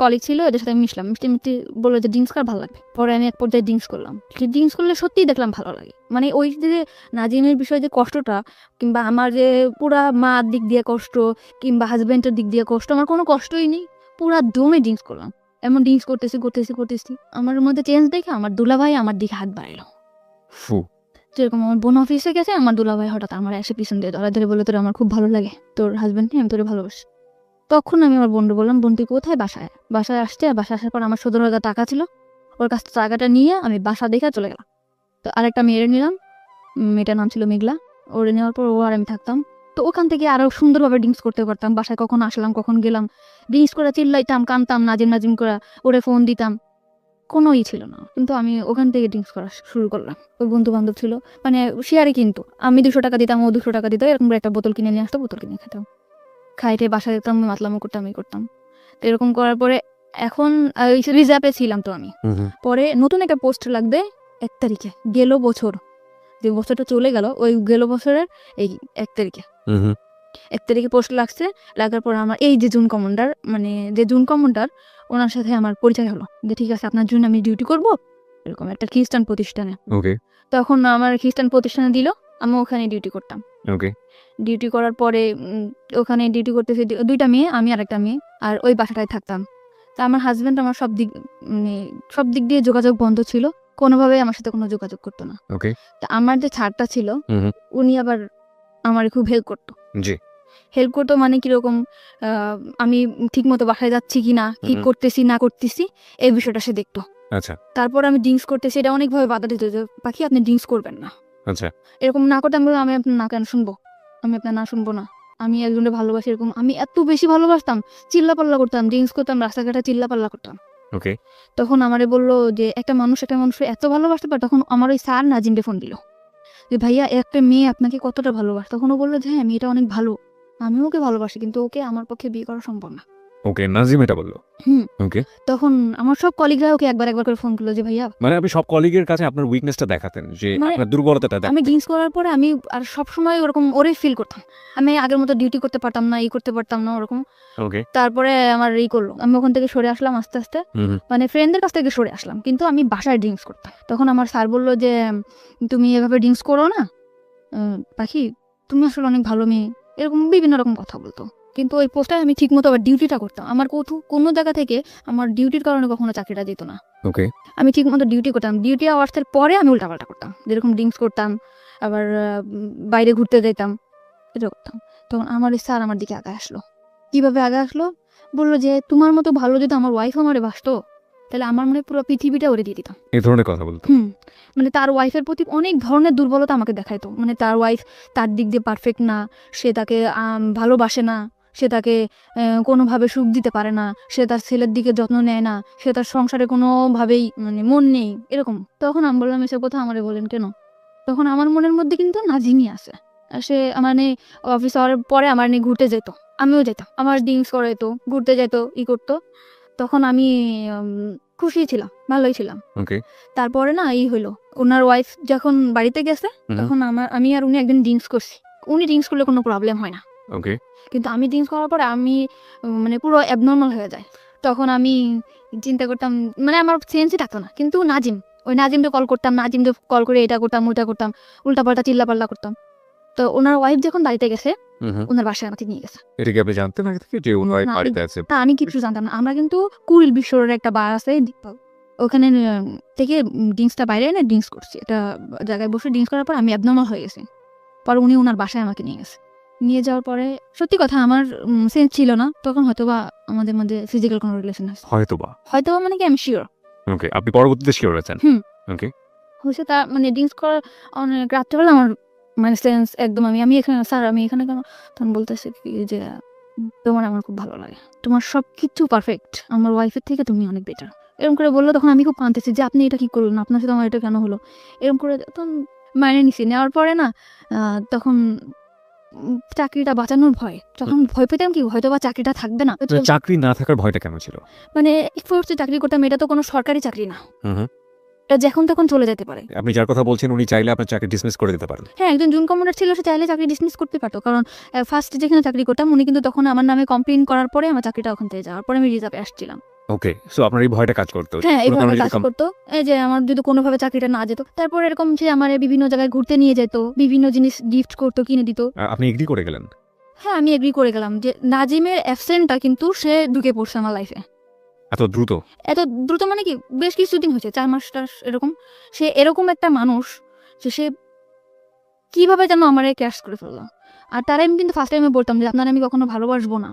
কলিগ ছিল, এদের সাথে আমি মিশলাম। মিষ্টি বললো যে ড্রিঙ্কস করা ভালো লাগবে। পরে আমি এক পর্যায়ে ড্রিঙ্কস করলাম। ড্রিঙ্কস করলে সত্যিই দেখলাম ভালো লাগে। মানে ওই যে নাজিমের বিষয়ে যে কষ্টটা, কিংবা আমার যে পুরা মার দিক দিয়ে কষ্ট, কিংবা হাজব্যান্ডের দিক দিয়ে কষ্ট, আমার কোনো কষ্টই নেই। পুরা দমে ড্রিঙ্কস করলাম। এমন ড্রিঙ্কস করতেছি আমার মধ্যে চেঞ্জ দেখে আমার দুলাভাই আমার দিকে হাত বাড়ালো। যেরকম আমার বোন অফিসে গেছে, আমার দুলাভাই হঠাৎ আমার এসে পিছন দিয়ে ধরে বলে, তোর আমার খুব ভালো লাগে, তোর হাজব্যান্ড নিয়ে আমি তোরে ভালোবাসি। তখন আমি আমার বোনকে বললাম, বোন তুই কোথায়? বাসায় আসছে। বাসায় আসার পর আমার 17,000 টাকা ছিল, ওর কাছ থেকে টাকাটা নিয়ে আমি বাসা দেখে চলে গেলাম। তো আরেকটা মেয়ের নিলাম, মেয়েটার নাম ছিল মেঘলা। ওরে নেওয়ার পর ও আর আমি থাকতাম। তো ওখান থেকে আরো সুন্দরভাবে ড্রিঙ্কস করতে পারতাম। বাসায় কখন আসলাম কখন গেলাম, ড্রিঙ্কস করে চিল্লাইতাম, কানতাম, নাজিম করে ওরে ফোন দিতাম, কোনোই ছিল না। কিন্তু আমি ওখান থেকে ড্রিঙ্কস করা শুরু করলাম। ওর বন্ধু বান্ধব ছিল, মানে শেয়ারে, কিন্তু আমি 200 টাকা দিতাম, ও 200 টাকা দিত, এরকম একটা বোতল কিনে নিয়ে আসতো, বোতল কিনে খেতাম, খাইতে বাসায় যেতাম, মাতলামো করতাম। তো এরকম করার পরে এখন রিজার্ভে ছিলাম। তো আমি পরে নতুন একটা পোস্ট লাগবে 1 তারিখে, গেল বছর, যে বছরটা চলে গেল, ওই গেল বছরের এই 1 তারিখে 1 তারিখে পোস্ট লাগছে। লাগার পর আমার এই যে জুন কমান্ডার ওনার সাথে আমার পরিচয় হলো, যে ঠিক আছে আপনার জন্য আমি ডিউটি করব এরকম একটা খ্রিস্টান প্রতিষ্ঠানে। তখন আমার খ্রিস্টান প্রতিষ্ঠানে দিল, আমি ওখানে ডিউটি করতাম। ডিউটি করার পরে ওখানে ডিউটি করতেছি 2টা মেয়ে, আমি আর একটা মেয়ে, আর ওই বাসাটায় থাকতাম। তা আমার হাজব্যান্ড আমার সব দিক দিয়ে যোগাযোগ বন্ধ ছিল, কোনোভাবে আমার সাথে কোনো যোগাযোগ করতো না। তা আমার যে ছাড়টা ছিল উনি আবার আমার খুব হেল্প করতো। মানে কিরকম, আমি ঠিক মতো বাসায় যাচ্ছি কিনা, কি করতেছি না করতেছি, এই বিষয়টা সে দেখতো। তারপর আমি ড্রিঙ্কস করতেছি, এটা অনেকভাবে বাধা দিত, যে পাখি আপনি ড্রিঙ্কস করবেন না, এরকম না করতে। আমি আপনার না কেন শুনবো, আমি আপনার না শুনবো না, আমি একজনের ভালোবাসি, এরকম আমি এত বেশি ভালোবাসতাম, চিল্লাপাল্লা করতাম, ড্রিঙ্কস করতাম, রাস্তাঘাটে চিল্লাপাল্লা করতাম। তখন আমারে বললো যে একটা মানুষ এত ভালোবাসতে পারে। তখন আমার ওই স্যার নাজিমকে ফোন দিল, যে ভাইয়া একটা মেয়ে আপনাকে কতটা ভালোবাসে। তখন ও বললো যে হ্যাঁ মেয়েটা অনেক ভালো, আমি ওকে ভালোবাসি, কিন্তু ওকে আমার পক্ষে বিয়ে করা সম্ভব না। নাজিম এটা বললো। তখন আমার সব কলিগরা ওকে একবার করে ফোন করলো, যে ভাইয়া, মানে আপনি সব কলিগের কাছে আপনার উইকনেসটা দেখাতেন, যে আপনার দুর্বলতাটা দেখাতেন। আমি ড্রিঙ্কস করার পরে আমি আর সব সময় ওরকম ওরে ফিল করতাম, আমি আগের মতো ডিউটি করতে পারতাম না, করতে পারতাম না ওরকম। তারপরে আমার করলো, আমি ওখান থেকে সরে আসলাম আস্তে আস্তে, মানে ফ্রেন্ডদের কাছ থেকে সরে আসলাম, কিন্তু আমি বাসায় ড্রিঙ্কস করতাম। তখন আমার স্যার বললো যে তুমি এভাবে ড্রিঙ্কস করো না পাখি, তুমি আসলে অনেক ভালো মেয়ে, এরকম বিভিন্ন রকম কথা বলতো। কিন্তু ওই পোস্টে আমি ঠিক মতো আবার ডিউটিটা করতাম। আমার কোনো জায়গা থেকে আমার ডিউটির কারণে কখনো চাকরিটা দিত না। ওকে। আমি ঠিক মতো ডিউটি করতাম। ডিউটি আওয়ার্সের পরে আমি উল্টাপাল্টা করতাম, যেরকম ড্রিঙ্কস করতাম, আবার বাইরে ঘুরতে যেতাম, এটা করতাম। তখন আমার স্যার আমার দিকে আগে আসলো। কিভাবে আগে আসলো? বললো যে তোমার মতো ভালো যদি আমার ওয়াইফ আমারে বাসতো তাহলে আমার মনে হয় পুরো পৃথিবীটা ওরে দিয়ে দিতাম। এই ধরনের কথা বলতো? মানে তার ওয়াইফের প্রতি অনেক ধরনের দুর্বলতা আমাকে দেখাইতো। মানে তার ওয়াইফ তার দিক দিয়ে পারফেক্ট না, সে তাকে ভালোবাসে না, সে তাকে কোনোভাবে সুখ দিতে পারে না, সে তার ছেলের দিকে যত্ন নেয় না, সে তার সংসারে কোনোভাবেই মানে মন নেই, এরকম। তখন আমি বললাম এসব কথা আমারে বলেন কেন? তখন আমার মনের মধ্যে কিন্তু নাজিমই আছে। আর সে মানে অফিস আওয়ার পরে আমার নিয়ে ঘুরতে যেত, আমিও যেতাম, আমার ড্রিঙ্কস করে যেত, ঘুরতে যেত, করতো। তখন আমি খুশি ছিলাম, ভালোই ছিলাম। ওকে। তারপরে না হইলো, ওনার ওয়াইফ যখন বাড়িতে গেছে তখন আমি আর উনি একদিন ড্রিঙ্কস করছি। উনি ড্রিঙ্কস করলে কোনো প্রবলেম হয় না, ওকে। কিন্তু আমি ড্রিঙ্কস করার পরে আমি মানে পুরো অ্যাবনর্মাল হয়ে যায়। তখন আমি চিন্তা করতাম, মানে আমার সেন্সই থাকতো না। কিন্তু ওই নাজিমকে কল করতাম, নাজিমকে কল করে এটা করতাম ওটা করতাম, উল্টাপাল্টা চিল্লাপাল্লা করতাম। তো ওনার ওয়াইফ যখন বাড়িতে গেছে, ওনার বাসায় আমাকে নিয়ে গেছে। এটা কি আপনি জানতেন আগে থেকে যে ওনার না, বাড়িতে আছে? তা আমি কিছু জানতাম না। আমরা কিন্তু কুড়িল বিশ্বরের একটা বার আছে, ওখানে থেকে ড্রিঙ্কসটা বাইরে এনে ড্রিঙ্কস করছি। এটা জায়গায় বসে ড্রিঙ্কস করার পর আমি অ্যাবনর্মাল হয়ে গেছি। পরে উনি ওনার বাসায় আমাকে নিয়ে গেছে। নিয়ে যাওয়ার পরে সত্যি কথা আমার সেন্স ছিল না তখন, হয়তোবা আমাদের মধ্যে ফিজিক্যাল কোনো রিলেশন আছে, হয়তোবা মানে কি আমি শিওর। ওকে। আপনি পরবর্তীতে শিওর হয়েছেন? ওকে। হয়েছে তার মানে ড্রিঙ্কস করার অনেক রাত্রেবেলা আমার মানে সেন্স একদম আমি এখানে স্যার, আমি এখানে কেন? তখন বলতেছে কি যে তোমার আমার খুব ভালো লাগে, তোমার সব কিছু পারফেক্ট, আমার ওয়াইফের থেকে তুমি অনেক বেটার, এরকম করে বললো। তখন আমি খুব কাঁদতেছি যে আপনি এটা কি করলেন, আপনার সাথে আমার এটা কেন হলো, এরকম করে। তখন মাইনে নিছি, নেওয়ার পরে না তখন চাকরিটা বাঁচানোর ভয়, তখন ভয় পেতাম কি হয়তো বা চাকরিটা থাকবে না। চাকরি না থাকার ভয়টা কেন ছিল? মানে ফোর্সে চাকরি করতাম, এটা তো কোনো সরকারি চাকরি না, এটা যখন তখন চলে যেতে পারে। আপনি যার কথা বলছেন উনি চাইলে আপনার চাকরি ডিসমিস করে দিতে পারেন? হ্যাঁ, একজন জুন কমান্ডার ছিল, সে চাইলে চাকরি ডিসমিস করতে পারতো। কারণ ফার্স্ট যেখানে চাকরি করতাম উনি কিন্তু তখন আমার নামে কমপ্লেন করার পরে আমার চাকরিটা ওখান থেকে যাওয়ার পরে আমি রিজার্ভে আসছিলাম। ওকে। সো আপনার এই ভয়টা কাজ করতো? হ্যাঁ, এইভাবে কাজ করতো, এই যে আমার যদি কোনোভাবে চাকরিটা না যেত। তারপর এরকম সে আমার বিভিন্ন জায়গায় ঘুরতে নিয়ে যেত, বিভিন্ন জিনিস গিফট করতো, কিনে দিত। আপনি এগ্রি করে গেলেন? হ্যাঁ, আমি এগ্রি করে গেলাম যে নাজিমের অ্যাবসেন্টটা কিন্তু সে ঢুকে পড়ছে আমার লাইফে। এত দ্রুত? এত দ্রুত মানে কি, বেশ কিছুদিন হয়েছে, 4 মাস এরকম। সে এরকম একটা মানুষ যে সে কিভাবে যেন আমার ক্যাশ করে ফেললো। আর তারা আমি কিন্তু ফার্স্ট টাইমে বলতাম যে আপনার আমি কখনো ভালোবাসবো না।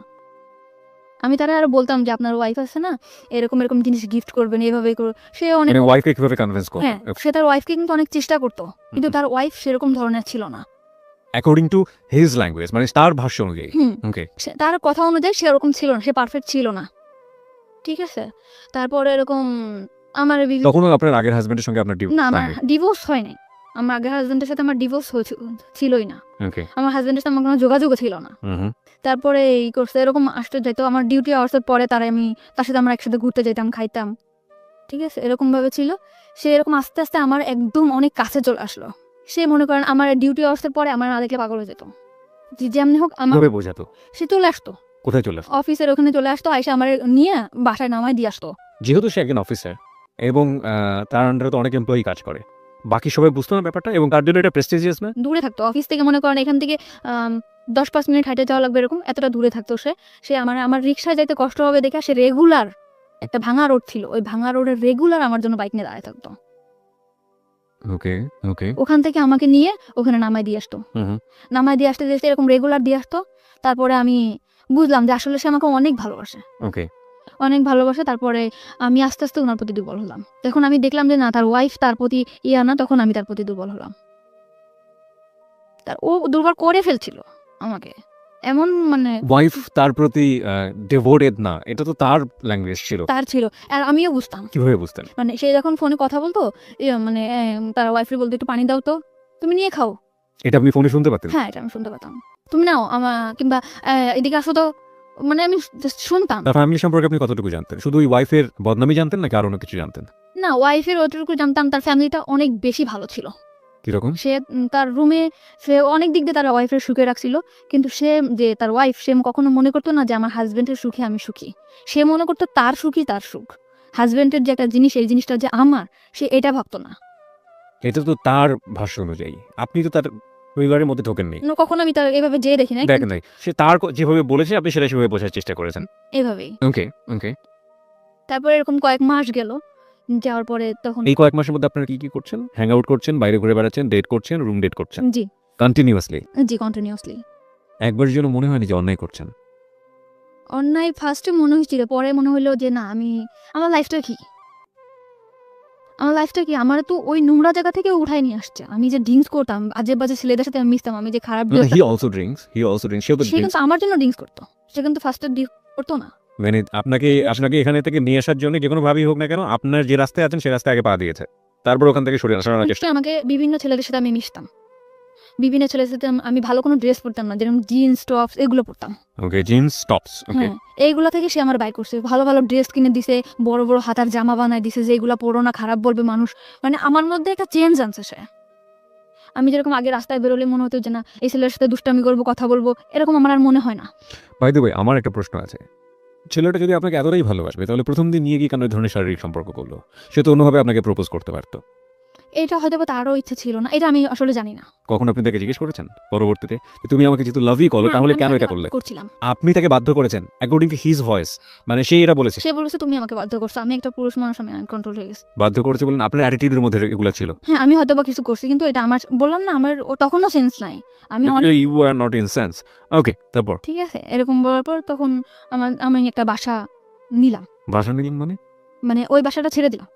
আমি তারা আরো বলতাম যে আপনার ওয়াইফ আছে না, এরকম এরকম জিনিস গিফট করবেন, এইভাবে সে অনেক, মানে ওয়াইফকে কিভাবে কনভিন্স করবে? হ্যাঁ, সে তার ওয়াইফকে কিন্তু অনেক চেষ্টা করতো, কিন্তু তার ওয়াইফ সেরকম ধরনের ছিল না। অ্যাকর্ডিং টু হিজ ল্যাঙ্গুয়েজ, মানে তার ভাষ্য অনুযায়ী। ওকে। তার কথা অনুযায়ী সে ওরকম ছিল না, সে পারফেক্ট ছিল না, ঠিক আছে। তারপরে এরকম আমার তখন আপনার আগের হাজবেন্ডের সঙ্গে আপনার না, আমার ডিভোর্স হয় নাই। আমার আগের হাজবেন্ডের সাথে আমার ডিভোর্স ছিলই না। ওকে। আমার হাজবেন্ডের সাথে আমার কোনো যোগাযোগও ছিল না। তারপরে করছে এরকম আসতে যাইতো, আমার ডিউটি আওয়ার্সের পরে তার সাথে আমরা একসাথে ঘুরতে যেতাম, খাইতাম, ঠিক আছে, এরকম ভাবে ছিল। সে এরকম আস্তে আস্তে আমার একদম অনেক কাছে চলে আসলো। সে মনে করেন আমার ডিউটি আওয়ার্সের পরে আমার না দেখলে পাগল হয়ে যেত, যেমনি হোক আমার বোঝাতো। সে চলে আসতো, কোথায় চলে আসতো? অফিসের ওখানে চলে আসতো, আইসা আমার নিয়ে বাসায় নামায় দিয়ে আসতো। যেহেতু সে একজন অফিসার এবং তার আন্ডারে তো অনেক এমপ্লয়ি কাজ করে, বাকি সবাই বুঝতো না ব্যাপারটা, এবং তার জন্য এটা প্রেস্টিজিয়াস না? দূরে থাকতো অফিস থেকে, মনে করেন এখান থেকে 10-5 মিনিট হাঁটে যাওয়া লাগবে, এরকম এতটা দূরে থাকতো সে আমার রিক্সায় যাইতে কষ্ট হবে দেখে সে রেগুলার, একটা ভাঙা রোড ছিল, ওই ভাঙা রোডের রেগুলার আমার জন্য বাইক নিয়ে দাঁড়ায় থাকতো। ওকে। ওকে। ওখান থেকে আমাকে নিয়ে ওখানে নামায় দিয়ে আসতো, নামায় দিয়ে আসতে যেতে এরকম রেগুলার দিয়ে আসতো। তারপরে আমি বুঝলাম যে আসলে সে আমাকে অনেক ভালোবাসে, ওকে। অনেক ভালোবাসে। তারপরে আমি আস্তে আস্তে ওনার প্রতি দুর্বল হলাম। তখন আমি দেখলাম যে না, তার ওয়াইফ তার প্রতি না, তখন আমি তার প্রতি দুর্বল হলাম। ও দুর্বল করে ফেলছিল আমাকে, এমন মানে ওয়াইফ তার প্রতি ডিভোটেড না, এটা তো তার ল্যাঙ্গুয়েজ ছিল। তার ছিল, আর আমিও বুঝতাম। কিভাবে বুঝতেন? মানে সে যখন ফোনে কথা বলতো, মানে তার ওয়াইফের বলতো একটু পানি দাও তো, তুমি নিয়ে খাও। এটা আপনি ফোনে শুনতে পাতেন? হ্যাঁ, এটা আমি শুনতে পেতাম। তুমি নাও কিংবা এদিকে আসো তো, মানে আমি just শুনতাম। তার ফ্যামিলি সম্পর্কে আপনি কতটুকু জানতেন? শুধু ওই ওয়াইফের বদনামই জানতেন নাকি আরো অন্য কিছু জানতেন? না, ওয়াইফের অতটুকু জানতাম, তার ফ্যামিলিটা অনেক বেশি ভালো ছিল। কিরকম? সে তার রুমে সে অনেক দিক দিয়ে তার ওয়াইফের সুখে রাখছিল, কিন্তু সে যে তার ওয়াইফ, সে কখনো মনে করতো না যে আমার হাজবেন্ডের সুখে আমি সুখী। সে মনে করতো তার সুখই তার সুখ, হাজবেন্ডের যে একটা জিনিস, এই জিনিসটা যে আমার, সে এটা ভাবতো না। এটা তো তার ভাষ্য অনুযায়ী, আপনি তো তার পরিবারের মধ্যে ঢোকেননি, কখনো আমি তার এভাবে যেয়ে দেখি না, দেখেন নাই, সে তার যেভাবে বলেছে আপনি সেটা সেভাবে বোঝার চেষ্টা করেছেন। এভাবেই। ওকে ওকে। তারপরে এরকম কয়েক মাস গেল, যাওয়ার পরে তখন এই কয়েক মাসের মধ্যে আপনারা কি কি করছেন? হ্যাং আউট করছেন, বাইরে ঘুরে বেড়াচ্ছেন, ডেট করছেন, রুম ডেট করছেন জি কন্টিনিউয়াসলি? জি কন্টিনিউয়াসলি। একবারের জন্য মনে হয়নি যে অন্যায় করছেন? অন্যায় ফার্স্টে মনে হয়েছিল, পরে মনে হলো যে না, আমি আমার লাইফটা কি, আমার লাইফটা কি, আমার তো ওই নোংরা জায়গা থেকে উঠাই নিয়ে আসছে। আমি যে ড্রিঙ্কস করতাম, আজে বাজে ছেলেদের সাথে আমি মিশতাম, আমি যে খারাপ dress হি অলসো ড্রিঙ্কস, সেও তো সে ড্রিঙ্কস। কিন্তু আমার জন্য ড্রিঙ্কস করতো, সে কিন্তু ফার্স্টে ড্রিঙ্কস করতো না। মানে আপনাকে আপনাকে এখানে থেকে নিয়ে আসার জন্য যে কোনো ভাবেই হোক না কেন, আপনার যে রাস্তায় আছেন সেই রাস্তায় আগে পা দিয়েছে, তারপর ওখান থেকে সরানোর চেষ্টা। সে আমাকে বিভিন্ন ছেলেদের সাথে আমি মিশতাম, বিভিন্ন ছেলেদের সাথে আমি ভালো কোনো ড্রেস পরতাম না, যেরকম জিন্স টপস এগুলো পরতাম। ওকে, জিন্স টপস, ওকে। হ্যাঁ, এইগুলো থেকে সে আমার বাই করছে, ভালো ভালো ড্রেস কিনে দিছে, বড় বড় হাতার জামা বানায় দিছে, যে এগুলো পরো না, খারাপ বলবে মানুষ। মানে আমার মধ্যে একটা চেঞ্জ আনছে সে। আমি যেরকম আগে রাস্তায় বেরোলে মনে হতো যে না, এই ছেলের সাথে দুষ্টামি করবো, কথা বলবো, এরকম আমার আর মনে হয় না। বাই দ্য ওয়ে, আমার একটা প্রশ্ন আছে। ছেলেটা যদি আপনাকে এতটাই ভালোবাসবে তাহলে প্রথম দিন নিয়ে গিয়ে কেন এই ধরনের শারীরিক সম্পর্ক করলো? সে তো অন্যভাবে আপনাকে প্রপোজ করতে পারতো। এটা হয়তো বা তারও ইচ্ছে ছিল না, এটা আমি আসলে জানি না। কখন আপনি তাকে জিজ্ঞেস করেছেন পরবর্তীতে যে তুমি আমাকে যেহেতু লাভই করো তাহলে আমি কেন তাকে এটা বাধ্য করলে? করছিলাম। আপনি তাকে বাধ্য করেছেন অ্যাকর্ডিং টু হিজ ভয়েস, মানে সে এটা বলেছে। সে বলেছে তুমি আমাকে বাধ্য করছো, আমি একটা পুরুষ মানুষ, আমি আনকন্ট্রোল হয়ে গেছি। বাধ্য করেছে বলেন, আপনার অ্যাটিটিউডের মধ্যে এগুলো ছিল। হ্যাঁ, আমি হয়তো বা কিছু করছি, কিন্তু এটা আমার, বললাম না, আমার তখনও সেন্স নাই। আমি অনেক, you are not in sense. Okay, তারপর ঠিক আছে, এরকম বলার পর তখন আমি একটা বাসা নিলাম, বাসা নিলেন মানে? মানে ওই বাসাটা ছেড়ে দিলাম।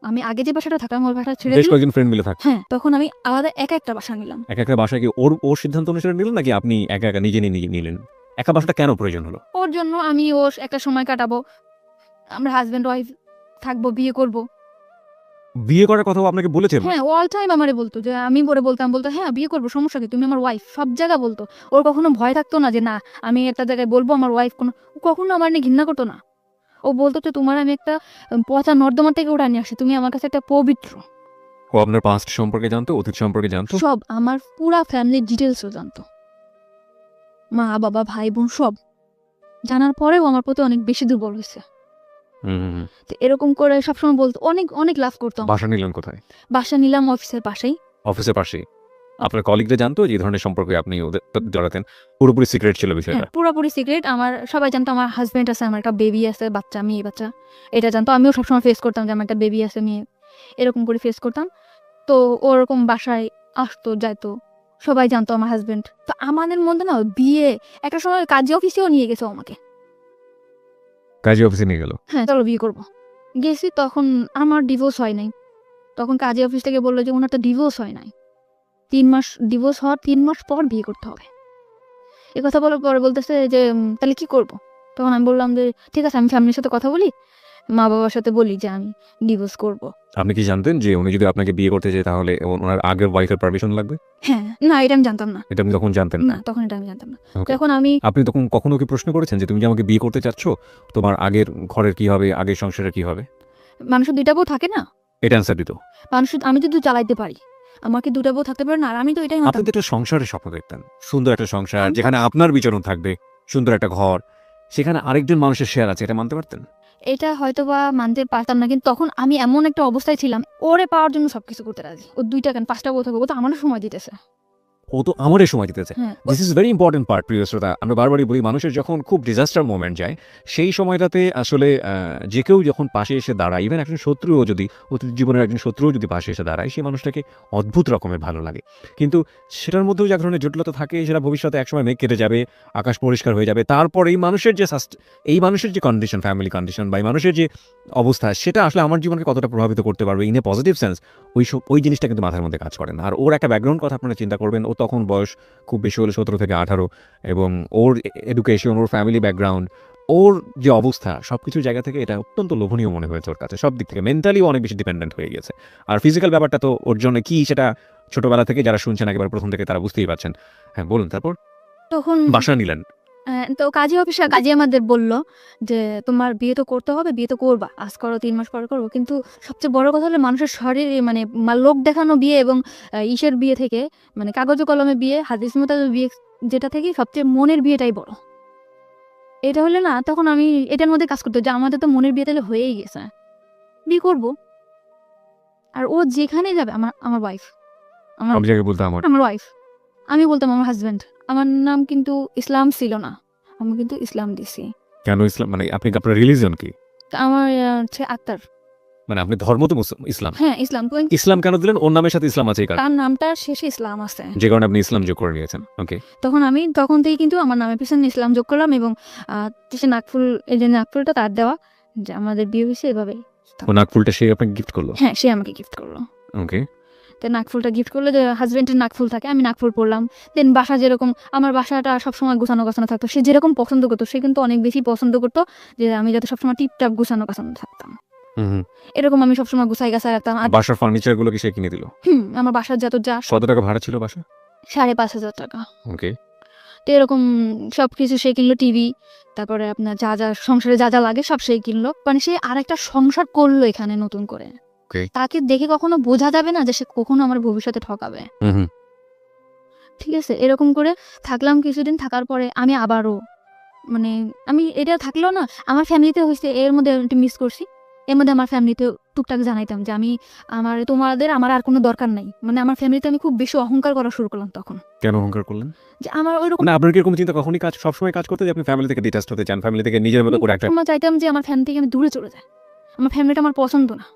আমি আগে যে বাসাটা থাকতাম ওই বাসাটা ছেড়ে বেশ দিলাম। কয়েকজন ফ্রেন্ড মিলে থাক। হ্যাঁ, তখন আমি আলাদা একা একটা বাসা নিলাম। একা একটা বাসায় কি ওর ওর সিদ্ধান্ত অনুসারে নিলেন নাকি আপনি একা একা নিজে নিজে নিলেন? একা বাসাটা কেন প্রয়োজন হলো? ওর জন্য আমি ওর একটা সময় কাটাবো, আমরা হাজব্যান্ড ওয়াইফ থাকবো, বিয়ে করব। বিয়ে করার কথাও আপনাকে বলেছেন? হ্যাঁ, অল টাইম আমারে বলতো, যে আমি পরে বলতাম, বলতো হ্যাঁ বিয়ে করবো, সমস্যা কি, তুমি আমার ওয়াইফ, সব জায়গা বলতো। ওর কখনো ভয় থাকতো না যে না, আমি একটা জায়গায় বলবো আমার ওয়াইফ, কোনো ও কখনো আমার নিয়ে ঘৃণা করতো না। ও বলতো যে তোমার আমি একটা পচা নর্দমা থেকে ওটা নিয়ে আসি, তুমি আমার কাছে একটা পবিত্র। ও আপনার পাস্ট সম্পর্কে জানতো, অতীত সম্পর্কে জানতো? সব, আমার পুরা ফ্যামিলির ডিটেলসও জানতো, মা বাবা ভাই বোন সব জানার পরেও আমার প্রতি অনেক বেশি দুর্বল হয়েছে। হুম। তো এরকম করে সবসময় বলতো, অনেক অনেক লাভ করতাম। বাসা নিলেন কোথায়? বাসা নিলাম অফিসের পাশেই। অফিসের পাশেই? আপনার কলিগরা জানতো যে এই ধরনের সম্পর্কে আপনি ওদের জড়াতেন? পুরোপুরি সিক্রেট ছিল বিষয়টা? হ্যাঁ, পুরোপুরি সিক্রেট। আমার সবাই জানতো আমার হাজবেন্ড আছে, আমার একটা বেবি আছে, বাচ্চা, মেয়ে বাচ্চা, এটা জানতো। আমিও সবসময় ফেস করতাম যে আমার একটা বেবি আছে, মেয়ে, এরকম করে ফেস করতাম। তো ওরকম বাসায় আসতো যাইতো, সবাই জানতো আমার হাজবেন্ড। তো আমাদের মধ্যে না বিয়ে, একটা সময় কাজী অফিসেও নিয়ে গেছে ও আমাকে। কাজী অফিসে নিয়ে গেল? হ্যাঁ, চলো বিয়ে করবো। গেছি, তখন আমার ডিভোর্স হয় নাই। তখন কাজী অফিস থেকে বললো যে ওনার তো ডিভোর্স হয় নাই, 3 মাস, ডিভোর্স হওয়ার 3 মাস পর বিয়ে করতে হবে। এ কথা বলার পরে বলতেছে যে তাহলে কি করব? তখন আমি বললাম যে ঠিক আছে, আমি ফ্যামিলির সাথে কথা বলি, মা বাবার সাথে বলি যে আমি ডিভোর্স করব। আপনি কি জানতেন যে উনি যদি আপনাকে বিয়ে করতে চায় তাহলে ওনার আগের ওয়াইফের পারমিশন লাগবে? হ্যাঁ, না এটা আমি জানতাম না। এটা আপনি তখন জানতেন না, না? তখন এটা আমি জানতাম না। Okay. তখন আমি, আপনি তখন কখনো কি প্রশ্ন করেছেন যে তুমি যে আমাকে বিয়ে করতে চাচ্ছ, তোমার আগের ঘরের কি হবে, আগের সংসারের কি হবে? মানুষের 2টা বউ থাকে না, এটা অ্যান্সার দিত। আমি যদি চালাইতে পারি, আমার কি 2টা বউ থাকতে পারে না? আর আমি তো এটাই আপনি মানতাম। তো একটা সংসারের স্বপ্ন দেখতেন, সুন্দর একটা সংসার যেখানে আপনার বিচরণ থাকবে, সুন্দর একটা ঘর, সেখানে আরেকজন মানুষের শেয়ার আছে, এটা মানতে পারতেন? এটা হয়তো বা মানতে পারতাম না, কিন্তু তখন আমি এমন একটা অবস্থায় ছিলাম, ওরে পাওয়ার জন্য সবকিছু করতে রাজি। ও 2টা কেন 5টা বউ থাকবে, ও তো আমার সময় দিতেছে। ও তো আমারই সময় দিতেছে। হ্যাঁ, this is very important part, প্রিয় শ্রোতা। আমরা বারবারই বলি মানুষের যখন খুব ডিজাস্টার মোমেন্ট যায় সেই সময়টাতে আসলে যে কেউ যখন পাশে এসে দাঁড়ায়, ইভেন একজন শত্রুও যদি, অতীত জীবনের একজন শত্রুও যদি পাশে এসে দাঁড়ায়, সেই মানুষটাকে অদ্ভুত রকমের ভালো লাগে। কিন্তু সেটার মধ্যেও যে এক ধরনের জটিলতা থাকে, সেটা ভবিষ্যতে একসময় মেঘ কেটে যাবে, আকাশ পরিষ্কার হয়ে যাবে, তারপর এই মানুষের যে কন্ডিশন, ফ্যামিলি কন্ডিশন বা এই মানুষের যে অবস্থা, সেটা আসলে আমার জীবনকে কতটা প্রভাবিত করতে পারবে ইন এ পজিটিভ সেন্স, ওই জিনিসটা কিন্তু মাথার মধ্যে কাজ করে না। আর ওর একটা ব্যাকগ্রাউন্ড কথা আপনারা চিন্তা করবেন, ও তখন বয়স খুব বেশি হলে 17 থেকে 18, এবং ওর এডুকেশন, ওর ফ্যামিলি ব্যাকগ্রাউন্ড, ওর যে অবস্থা, সব কিছুর জায়গা থেকে এটা অত্যন্ত লোভনীয় মনে হয়েছে ওর কাছে। সব দিক থেকে মেন্টালিও অনেক বেশি ডিপেন্ডেন্ট হয়ে গেছে। আর ফিজিক্যাল ব্যাপারটা তো ওর জন্য কি, সেটা ছোটবেলা থেকে যারা শুনছেন একেবারে প্রথম থেকে তারা বুঝতেই পারছেন। হ্যাঁ, বলুন। তারপর তখন বাসা নিলেন? তো কাজী অফিসে কাজী আমাদের বলল যে তোমার বিয়ে তো করতে হবে, বিয়ে তো করবা, আজ করো 3 মাস পর করবো। কিন্তু সবচেয়ে বড় কথা হলো মানুষের শরীরে, মানে লোক দেখানো বিয়ে এবং ইসের বিয়ে থেকে, মানে কাগজে কলমে বিয়ে, হাদিস মোতাবেক বিয়ে, যেটা থেকে সবচেয়ে মনের বিয়েটাই বড়। এটা হলে না, তখন আমি এটার মধ্যে কাজ করতে, যে আমাদের তো মনের বিয়ে তাহলে হয়েই গেছে, বিয়ে করব। আর ও যেখানে যাবে, আমার ওয়াইফ, আমার সব জায়গায় বলতে আমার আমার ওয়াইফ, আমি বলতাম আমার হাজব্যান্ড। আমার নাম কিন্তু ইসলাম ছিল না, আমি কিন্তু ইসলাম দিছি। কেন ইসলাম, মানে আপনি আপনার রিলিজন কি? তা আমার হচ্ছে আক্তার। মানে আপনি ধর্ম তো ইসলাম, হ্যাঁ ইসলাম, তো ইসলাম কেন দিলেন? ওর নামের সাথে ইসলাম আছে এই কারণে, তার নামটার শেষে ইসলাম আছে, যে কারণে আপনি ইসলাম যোগ করে নিয়েছেন। ওকে, তখন থেকে কিন্তু আমার নামের পিছনে ইসলাম যোগ করলাম, এবং সে নাকফুল, এই যে নাকফুলটা তার দেওয়া, যে আমাদের বিয়ে হয়েছে এভাবে। ও নাকফুলটা সে আপনাকে গিফট করলো? হ্যাঁ, সে আমাকে গিফট করলো। ওকে, তো নাকফুলটা গিফট করলো, যে হাজবেন্ডের নাকফুল থাকে, আমি নাকফুল পরলাম। দেন বাসা যেরকম, আমার বাসাটা সবসময় গোছানো গোছানো থাকতো, সে যেরকম পছন্দ করতো সে কিন্তু অনেক বেশি পছন্দ করতো যে আমি যাতে সবসময় টিপটাপ গোছানো গোছানো থাকতাম। এরকম আমি সবসময় গুছাই গাছাই রাখতাম। আর বাসার ফার্নিচার গুলো কি সে কিনে দিল? আমার বাসার যত যা কত টাকা ভাড়া ছিল বাসা? 5,500 টাকা। ওকে, তো এরকম সবকিছু সে কিনলো, টিভি, তারপরে আপনার যা যা সংসারে যা যা লাগে সব সে কিনলো। মানে সে আরেকটা সংসার করলো এখানে নতুন করে। Okay. তাকে দেখে কখনো বোঝা যাবে না যে সে কখনো আমার ভবিষ্যতে ঠকাবে। ঠিক আছে, এরকম করে থাকলাম কিছুদিন। থাকার পরে আমি আবারও, মানে আমি এটা থাকলেও না, আমার ফ্যামিলিতে হয়েছে এর মধ্যে একটু মিস করছি। এর মধ্যে আমার ফ্যামিলিতে টুকটাক জানাইতাম যে আমি আমার আর কোনো দরকার নাই। মানে আমার ফ্যামিলিতে আমি খুব বেশি অহংকার করা শুরু করলাম তখন। কেন অহংকার করলেন? যে আমার ওইরকম, মানে আপনার কি এরকম চিন্তা কখনই সবসময় কাজ করতে যে আপনি ফ্যামিলি থেকে ডিটাচড হতে চান, ফ্যামিলি থেকে নিজের মতো করে একটা? সময় চাইতাম যে আমার ফ্যামিলি থেকে আমি দূরে চলে যাই, আমার ফ্যামিলিটা আমার পছন্দ না।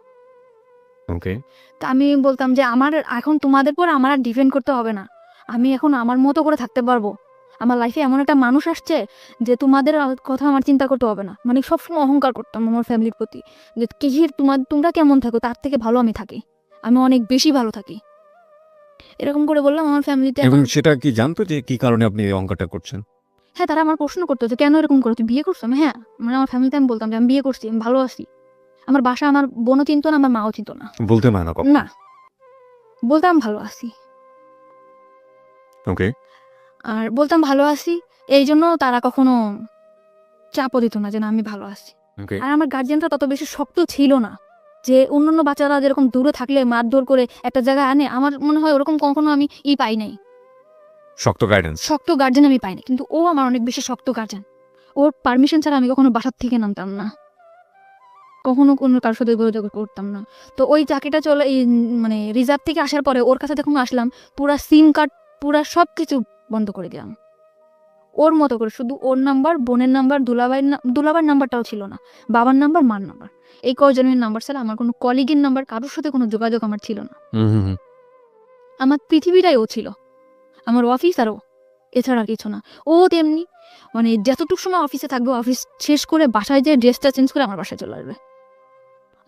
ওকে, তা আমি বলতাম যে আমার এখন তোমাদের পর আমার আর ডিপেন্ড করতে হবে না, আমি এখন আমার মতো করে থাকতে পারবো। আমার লাইফে এমন একটা মানুষ আসছে যে তোমাদের কথা আমার চিন্তা করতে হবে না। মানে সবসময় অহংকার করতাম আমার ফ্যামিলির প্রতি, যে তোমরা কেমন থাকো তার থেকে ভালো আমি থাকি, আমি অনেক বেশি ভালো থাকি। এরকম করে বললাম আমার ফ্যামিলিতে। এবং সেটা কি জানতো যে কি কারণে আপনি এই অহংকারটা করছেন? হ্যাঁ, তারা আমার প্রশ্ন করতো যে কেন এরকম করো, তুই বিয়ে করছো? আমি হ্যাঁ, মানে আমার ফ্যামিলিতে আমি বলতাম যে আমি বিয়ে করছি, আমি ভালো আছি। আমার বাসা আমার বোনও চিনতো না, আমার মাও চিনতো না। বলতে হয় না কখন? না, বলতাম ভালো আছি। ওকে, আর বলতাম ভালো আছি, এই জন্য তারা কখনো চাপও দিত না যে না আমি ভালো আছি। ওকে, আর আমার গার্জিয়ানরা তত বেশি শক্ত ছিল না যে অন্যান্য বাচ্চারা যেরকম দূরে থাকলে মারধর করে একটা জায়গায় আনে, আমার মনে হয় ওরকম কখনো আমি পাই নাই, শক্ত গাইডেন্স। শক্ত গার্জেন আমি পাই না। কিন্তু ও আমার অনেক বেশি শক্ত গার্জেন। ওর পারমিশন ছাড়া আমি কখনো বাসার থেকে নামতাম না, কখনো কোনো কারোর সাথে যোগাযোগ করতাম না। তো ওই চাকরিটা চলে, এই মানে রিজার্ভ থেকে আসার পরে ওর কাছে যখন আসলাম, পুরা সিম কার্ড পুরা সব কিছু বন্ধ করে দিলাম ওর মতো করে। শুধু ওর নাম্বার, বোনের নাম্বার, দুলাভাইয়ের নাম্বারটাও ছিল না, বাবার নাম্বার, মার নাম্বার, এই কয়জনের নাম্বার ছাড়া আমার কোনো কলিগের নাম্বার, কারোর সাথে কোনো যোগাযোগ আমার ছিল না। আমার পৃথিবীটাই ও ছিল, আমার অফিস আর ও, এছাড়া আর কিছু না। ও তেমনি, মানে যতটুকু সময় অফিসে থাকবে, অফিস শেষ করে বাসায় যেয়ে ড্রেসটা চেঞ্জ করে আমার বাসায় চলে আসবে।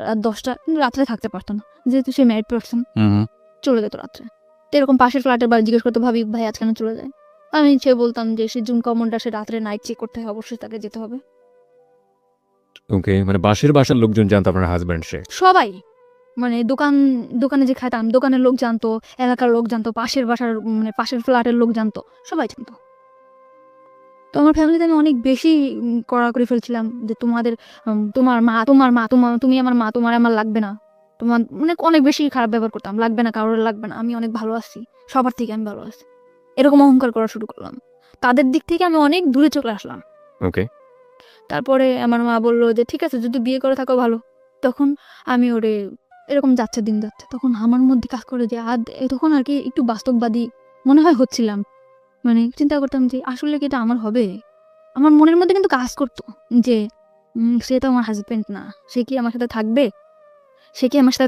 রাত 10টা, কিন্তু রাত্রে থাকতে পারতো না, যেহেতু সে ম্যারিড পার্সন, চলে যেত রাত্রে। তো এরকম পাশের ফ্ল্যাটের বাড়ি জিজ্ঞেস করতো, ভাবি ভাই আজ কেন চলে যায়? আমি সে বলতাম যে সে জুন কমনটা, সে রাত্রে নাইট চেক করতে হয়, অবশ্যই তাকে যেতে হবে। ওকে, মানে বাসার লোকজন জানতো আপনার হাজবেন্ড সে? সবাই, মানে দোকানে যে খাইতাম, দোকানের লোক জানতো, এলাকার লোক জানতো, পাশের বাসার মানে পাশের ফ্ল্যাটের লোক জানতো, সবাই জানতো। তো আমার ফ্যামিলিতে আমি অনেক বেশি কড়া করে ফেলছিলাম যে তোমার মা, তুমি আমার মা, তোমার আমার লাগবে না, তোমার মানে অনেক বেশি খারাপ ব্যবহার করতাম, লাগবে না, কারোর লাগবে না, আমি অনেক ভালো আছি, সবার থেকে আমি ভালো আছি, এরকম অহংকার করা শুরু করলাম। তাদের দিক থেকে আমি অনেক দূরে চলে আসলাম। ওকে, তারপরে আমার মা বললো যে ঠিক আছে, যদি বিয়ে করে থাকো ভালো। তখন আমি ওরে, এরকম যাচ্ছে দিন যাচ্ছে, তখন আমার মধ্যে কাজ করে যে তখন আর কি একটু বাস্তববাদী মনে হয় হচ্ছিলাম। মানে চিন্তা করতাম যে আসলে কি এটা আমার হবে। আমার মনের মধ্যে কিন্তু কাজ করতো যে সে তো আমার হাজবেন্ড না, সে কি আমার সাথে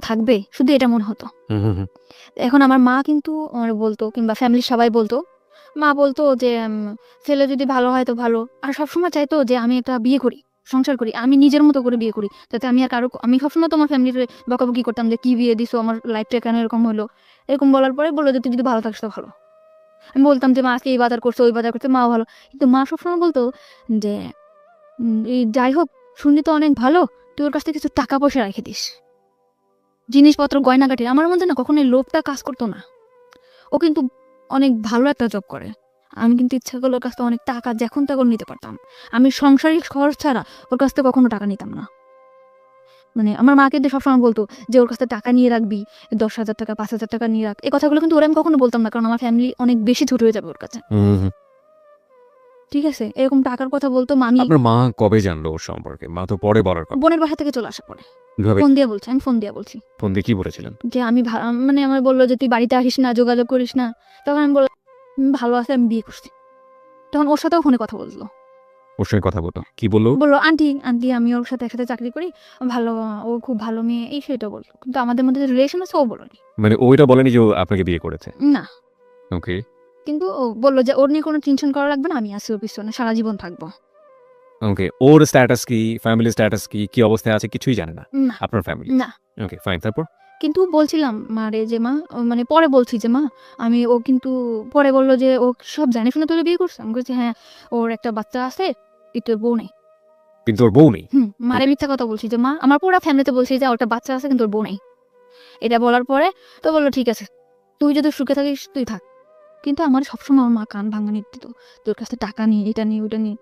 থাকবে, শুধু এটা মনে হতো। এখন আমার মা কিন্তু আমার বলতো, কিংবা ফ্যামিলির সবাই বলতো, মা বলতো যে ছেলে যদি ভালো হয় তো ভালো। আর সবসময় চাইতো যে আমি একটা বিয়ে করি, সংসার করি, আমি নিজের মতো করে বিয়ে করি, যাতে আমি সবসময় তোমার ফ্যামিলির বকাবকি করতাম যে কি বিয়ে দিছো, আমার লাইফটা কেন এরকম হলো। এরকম বলার পরে বললো যে তুই যদি ভালো থাকিস তো ভালো। আমি বলতাম যে মা আজকে এই বাজার করছে, ওই বাজার করছে, মাও ভালো। কিন্তু মা সবসময় বলতো যে যাই হোক, শুনলি তো অনেক ভালো, তুই ওর কাছ থেকে কিছু টাকা পয়সা রেখে দিস, জিনিসপত্র, গয়নাগাটি। আমার মধ্যে না কখনো এই লোভটা কাজ করতো না। ও কিন্তু অনেক ভালো একটা জব করে, আমি কিন্তু ইচ্ছা করলে ওর কাছ থেকে অনেক টাকা যখন তখন নিতে পারতাম। আমি সংসারিক খরচ ছাড়া ওর কাছ থেকে কখনো টাকা নিতাম না। মানে আমার মা কিন্তু সবসময় বলতো যে ওর কাছ থেকে টাকা নিয়ে রাখবি, 10,000 টাকা, 5,000 টাকা নিয়ে রাখ। এই কথাগুলো কিন্তু ওরা আমি কখনো বলতাম না, কারণ আমার ফ্যামিলি অনেক বেশি ছোট হয়ে যাবে ওর কাছে। ঠিক আছে, এরকম টাকার কথা বলতো। আমি, আপনার মা কবে জানলো ওর সম্পর্কে? মা তো পরে বলার কথা। বোনের বাসা থেকে চলে আসা পরে কিভাবে? ফোন দিয়ে বলছি, আমি ফোন দিয়ে বলছি ফোন দিয়ে কি বলেছিলেন? যে আমি মানে আমার বললো যে তুই বাড়িতে আসিস না, যোগাযোগ করিস না। তখন আমি বললাম ভালো আছে, আমি বিয়ে করছি। তখন ওর সাথেও ফোনে কথা বললো, ওর সঙ্গে কথা বলতো, কি বললো? বললো আন্টি আন্টি আমি ওর সাথে একসাথে চাকরি করি, ভালো, ও খুব ভালো মেয়ে, এই সেটা বললো। কিন্তু আমাদের মধ্যে যে রিলেশন আছে ও বলোনি। মানে ওইটা বলেনি যে ও আপনাকে বিয়ে করেছে? না, ওকে। কিন্তু ও বললো যে ওর নিয়ে কোনো টেনশন করা লাগবে না, আমি আছি ওর পিছনে, সারা জীবন থাকবো। ওকে, ওর স্ট্যাটাস কি, ফ্যামিলি স্ট্যাটাস কি, কি অবস্থায় আছে কিছুই জানে না না আপনার ফ্যামিলি? না। ওকে ফাইন, তারপর? কিন্তু বলছিলাম মারে যে মা, মানে পরে বলছি যে মা আমি, ও কিন্তু পরে বললো যে ও সব জানে শুনে তোরে বিয়ে করছে। আমি বলছি হ্যাঁ, ওর একটা বাচ্চা আছে, কিন্তু ওর বউ নেই। কিন্তু ওর বউ নেই? মারে মিথ্যা কথা বলছি যে মা, আমার পুরো ফ্যামিলিতে বলছি যে ওর একটা বাচ্চা আছে কিন্তু ওর বউ নেই। এটা বলার পরে তো বললো ঠিক আছে, তুই যদি সুখে থাকিস তুই থাক। কিন্তু আমার সবসময় আমার মা কান ভাঙানি দিত, তোর কাছে টাকা নিয়ে, এটা নিয়ে, ওটা নিয়ে।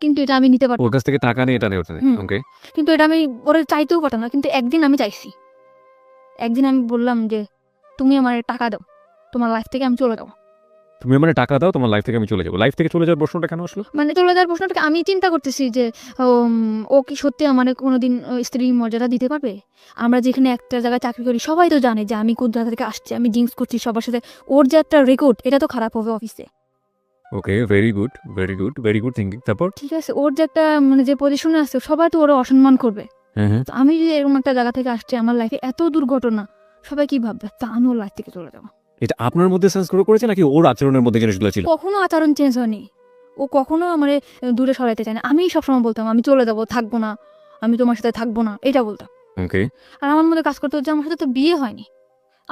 কিন্তু এটা আমি নিতে পারতাম, ওর কাছ থেকে টাকা নিয়ে এটা নেই ওটা নেই। হুম। ওকে। কিন্তু এটা আমি ওরে চাইতেও পারতাম না। কিন্তু একদিন আমি চাইছি, একদিন আমি বললাম যে তুমি আমার টাকা দাও, তোমার লাইফ থেকে আমি চলে যাবো। তুমি মানে টাকা দাও, তোমার লাইফ থেকে আমি চলে যাবো। লাইফ থেকে চলে যাওয়ার প্রশ্নটা কেন আসলো? মানে চলে যাওয়ার প্রশ্নটাকে আমি চিন্তা করতেছি যে ও কি সত্যি আমার কোনোদিন স্ত্রী মর্যাদা দিতে পারবে? আমরা যেখানে একটা জায়গায় চাকরি করি সবাই তো জানে যে আমি কোন জায়গা থেকে আসছি, আমি ড্রিঙ্কস করছি সবার সাথে, ওর যে একটা রেকর্ড এটা তো খারাপ হবে অফিসে। Okay, very good, very good, very good thinking. তারপর? ঠিক আছে, ওর যে একটা মানে যে পজিশনে আছে সবাই তো ওরা অসম্মান করবে। হ্যাঁ হ্যাঁ। তো আমি যদি এরকম একটা জায়গা থেকে আসছি, আমার লাইফে এত দুর্ঘটনা, সবাই কি ভাববে? তা আমি ওর লাইফ থেকে চলে যাবো। এটা আপনার মধ্যে সেন্স করে করেছে নাকি ওর আচরণের মধ্যে জিনিসগুলো ছিল? কখনো আচরণ চেঞ্জ হয়নি, ও কখনো আমার দূরে সরাইতে চায় না। আমি সবসময় বলতাম আমি চলে যাবো, থাকবো না, আমি তোমার সাথে থাকবো না, এটা বলতাম। ওকে। আর আমার মধ্যে কাজ করতে হচ্ছে আমার সাথে তো বিয়ে হয়নি,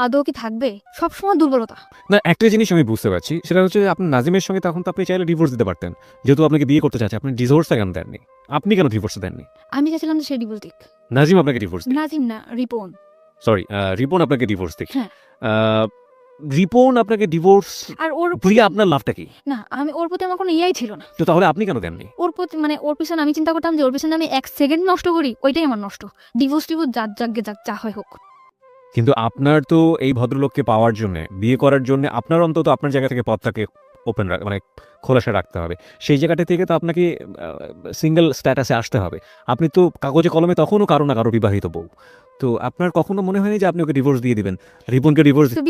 আদৌ কি থাকবে? সবসময় দুর্বলতা। না, একটা জিনিস আমি বুঝতে পারছি, সেটা হচ্ছে আপনার নাজিমের সঙ্গে তখন তো আপনি চাইলে ডিভোর্স দিতে পারতেন, যেহেতু আপনাকে বিয়ে করতে চাচ্ছে। আপনি ডিভোর্সটা কেন দেননি? আপনি কেন ডিভোর্স দেননি? আমি চাইছিলাম যে সে ডিভোর্স দিক। নাজিম আপনাকে ডিভোর্স দিক? নাজিম না, রিপন। সরি, রিপন আপনাকে ডিভোর্স দিক? হ্যাঁ। রিপন আপনাকে ডিভোর্স আর ওর দিয়ে আপনার লাভটা কি? না, আমি ওর প্রতি আমার কোনো ইয়াই ছিল না। তো তাহলে আপনি কেন দেননি? ওর প্রতি মানে ওর পিছনে আমি চিন্তা করতাম যে ওর পিছনে আমি 1 সেকেন্ড নষ্ট করি, ওইটাই আমার নষ্ট। ডিভোর্স যাক যাক যা হয় হোক। কিন্তু আপনার তো এই ভদ্রলোককে পাওয়ার জন্য, বিয়ে করার জন্য আপনার অন্তত আপনার জায়গা থেকে পথটাকে ওপেন মানে খোলাসা রাখতে হবে। সেই জায়গাটা থেকে তো আপনাকে সিঙ্গেল স্ট্যাটাসে আসতে হবে। আপনি তো কাগজে কলমে তখনও কারো না কারো বিবাহিত বউ। তো আপনার কখনো মনে হয়নি যে আপনি ওকে ডিভোর্স দিয়ে দিবেন, রিপনকে ডিভোর্স? তো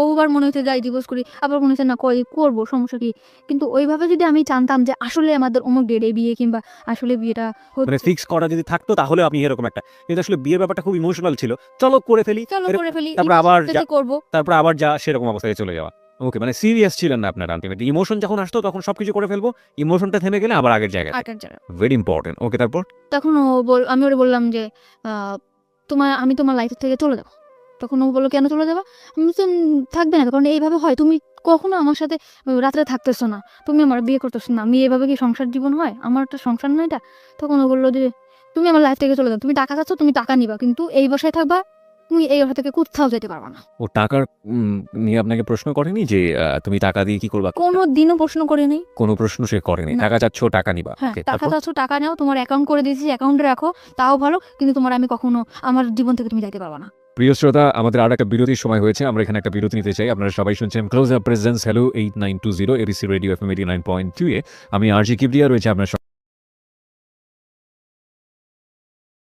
বহুবার মনে হতে যাই ডিভোর্স করি, আবার মনে হচ্ছে না করবো, সমস্যা কি? কিন্তু ওইভাবে যদি আমি জানতাম যে আসলে আমাদের অমুক ডেটে বিয়ে, কিংবা আসলে বিয়েটা মানে হচ্ছে, ফিক্স করা যদি থাকতো তাহলে আপনি এরকম একটা, কিন্তু আসলে বিয়ের ব্যাপারটা খুব ইমোশনাল ছিল, চলো করে ফেলি, চলো করে ফেলি, তারপর আবার করবো। তারপর আবার যা সেরকম অবস্থায় চলে যাওয়া। ওকে, মানে সিরিয়াস ছিলেন না আপনার আলটিমেটলি। ইমোশন যখন আসতো তখন সবকিছু করে ফেলবো, ইমোশনটা থেমে গেলে আবার আগের জায়গায়। আটার যারা ভেরি ইম্পর্টেন্ট। ওকে, তারপর? তখন আমি ওরে বললাম যে আমি তোমার লাইফ থেকে চলে যাবো। তখন ও বললো কেন চলে যাবা? আমি বলছি, থাকবে না তো, কারণ এইভাবে হয়, তুমি কখনো আমার সাথে রাত্রে থাকতেছো না, তুমি আমার বিয়ে করতেছো না, আমি এভাবে কি সংসার জীবন হয়? আমার একটা সংসার না এটা। তখন ও বললো যে তুমি আমার লাইফ থেকে চলে যাও, তুমি টাকা চাচ্ছ, তুমি টাকা নিবা, কিন্তু এই বাসায় থাকবা, তুমি এই বাসা থেকে কোথাও যেতে পারবা না। ও টাকার নিয়ে আপনাকে প্রশ্ন করেনি যে তুমি টাকা দিয়ে কি করবা? কোনো দিনও প্রশ্ন করে নেই। কোনো প্রশ্ন সে করেনি? না। টাকা চাচ্ছ, টাকা নিবা। হ্যাঁ, ওকে, টাকা তারপর? চাচ্ছ, টাকা নাও, তোমার অ্যাকাউন্ট করে দিয়েছি, অ্যাকাউন্টে রাখো, তাও ভালো, কিন্তু তোমার আমি কখনো আমার জীবন থেকে তুমি যাইতে পারবা না। প্রিয় শ্রোতা, আমাদের আর একটা বিরতির সময় হয়েছে, আমরা এখানে একটা বিরতি নিতে চাই। আপনারা সবাই শুনছেন close up presence hello 8920 ABC radio FM 89.2 এ। আমি আরজি কিবরিয়া রয়েছে আপনার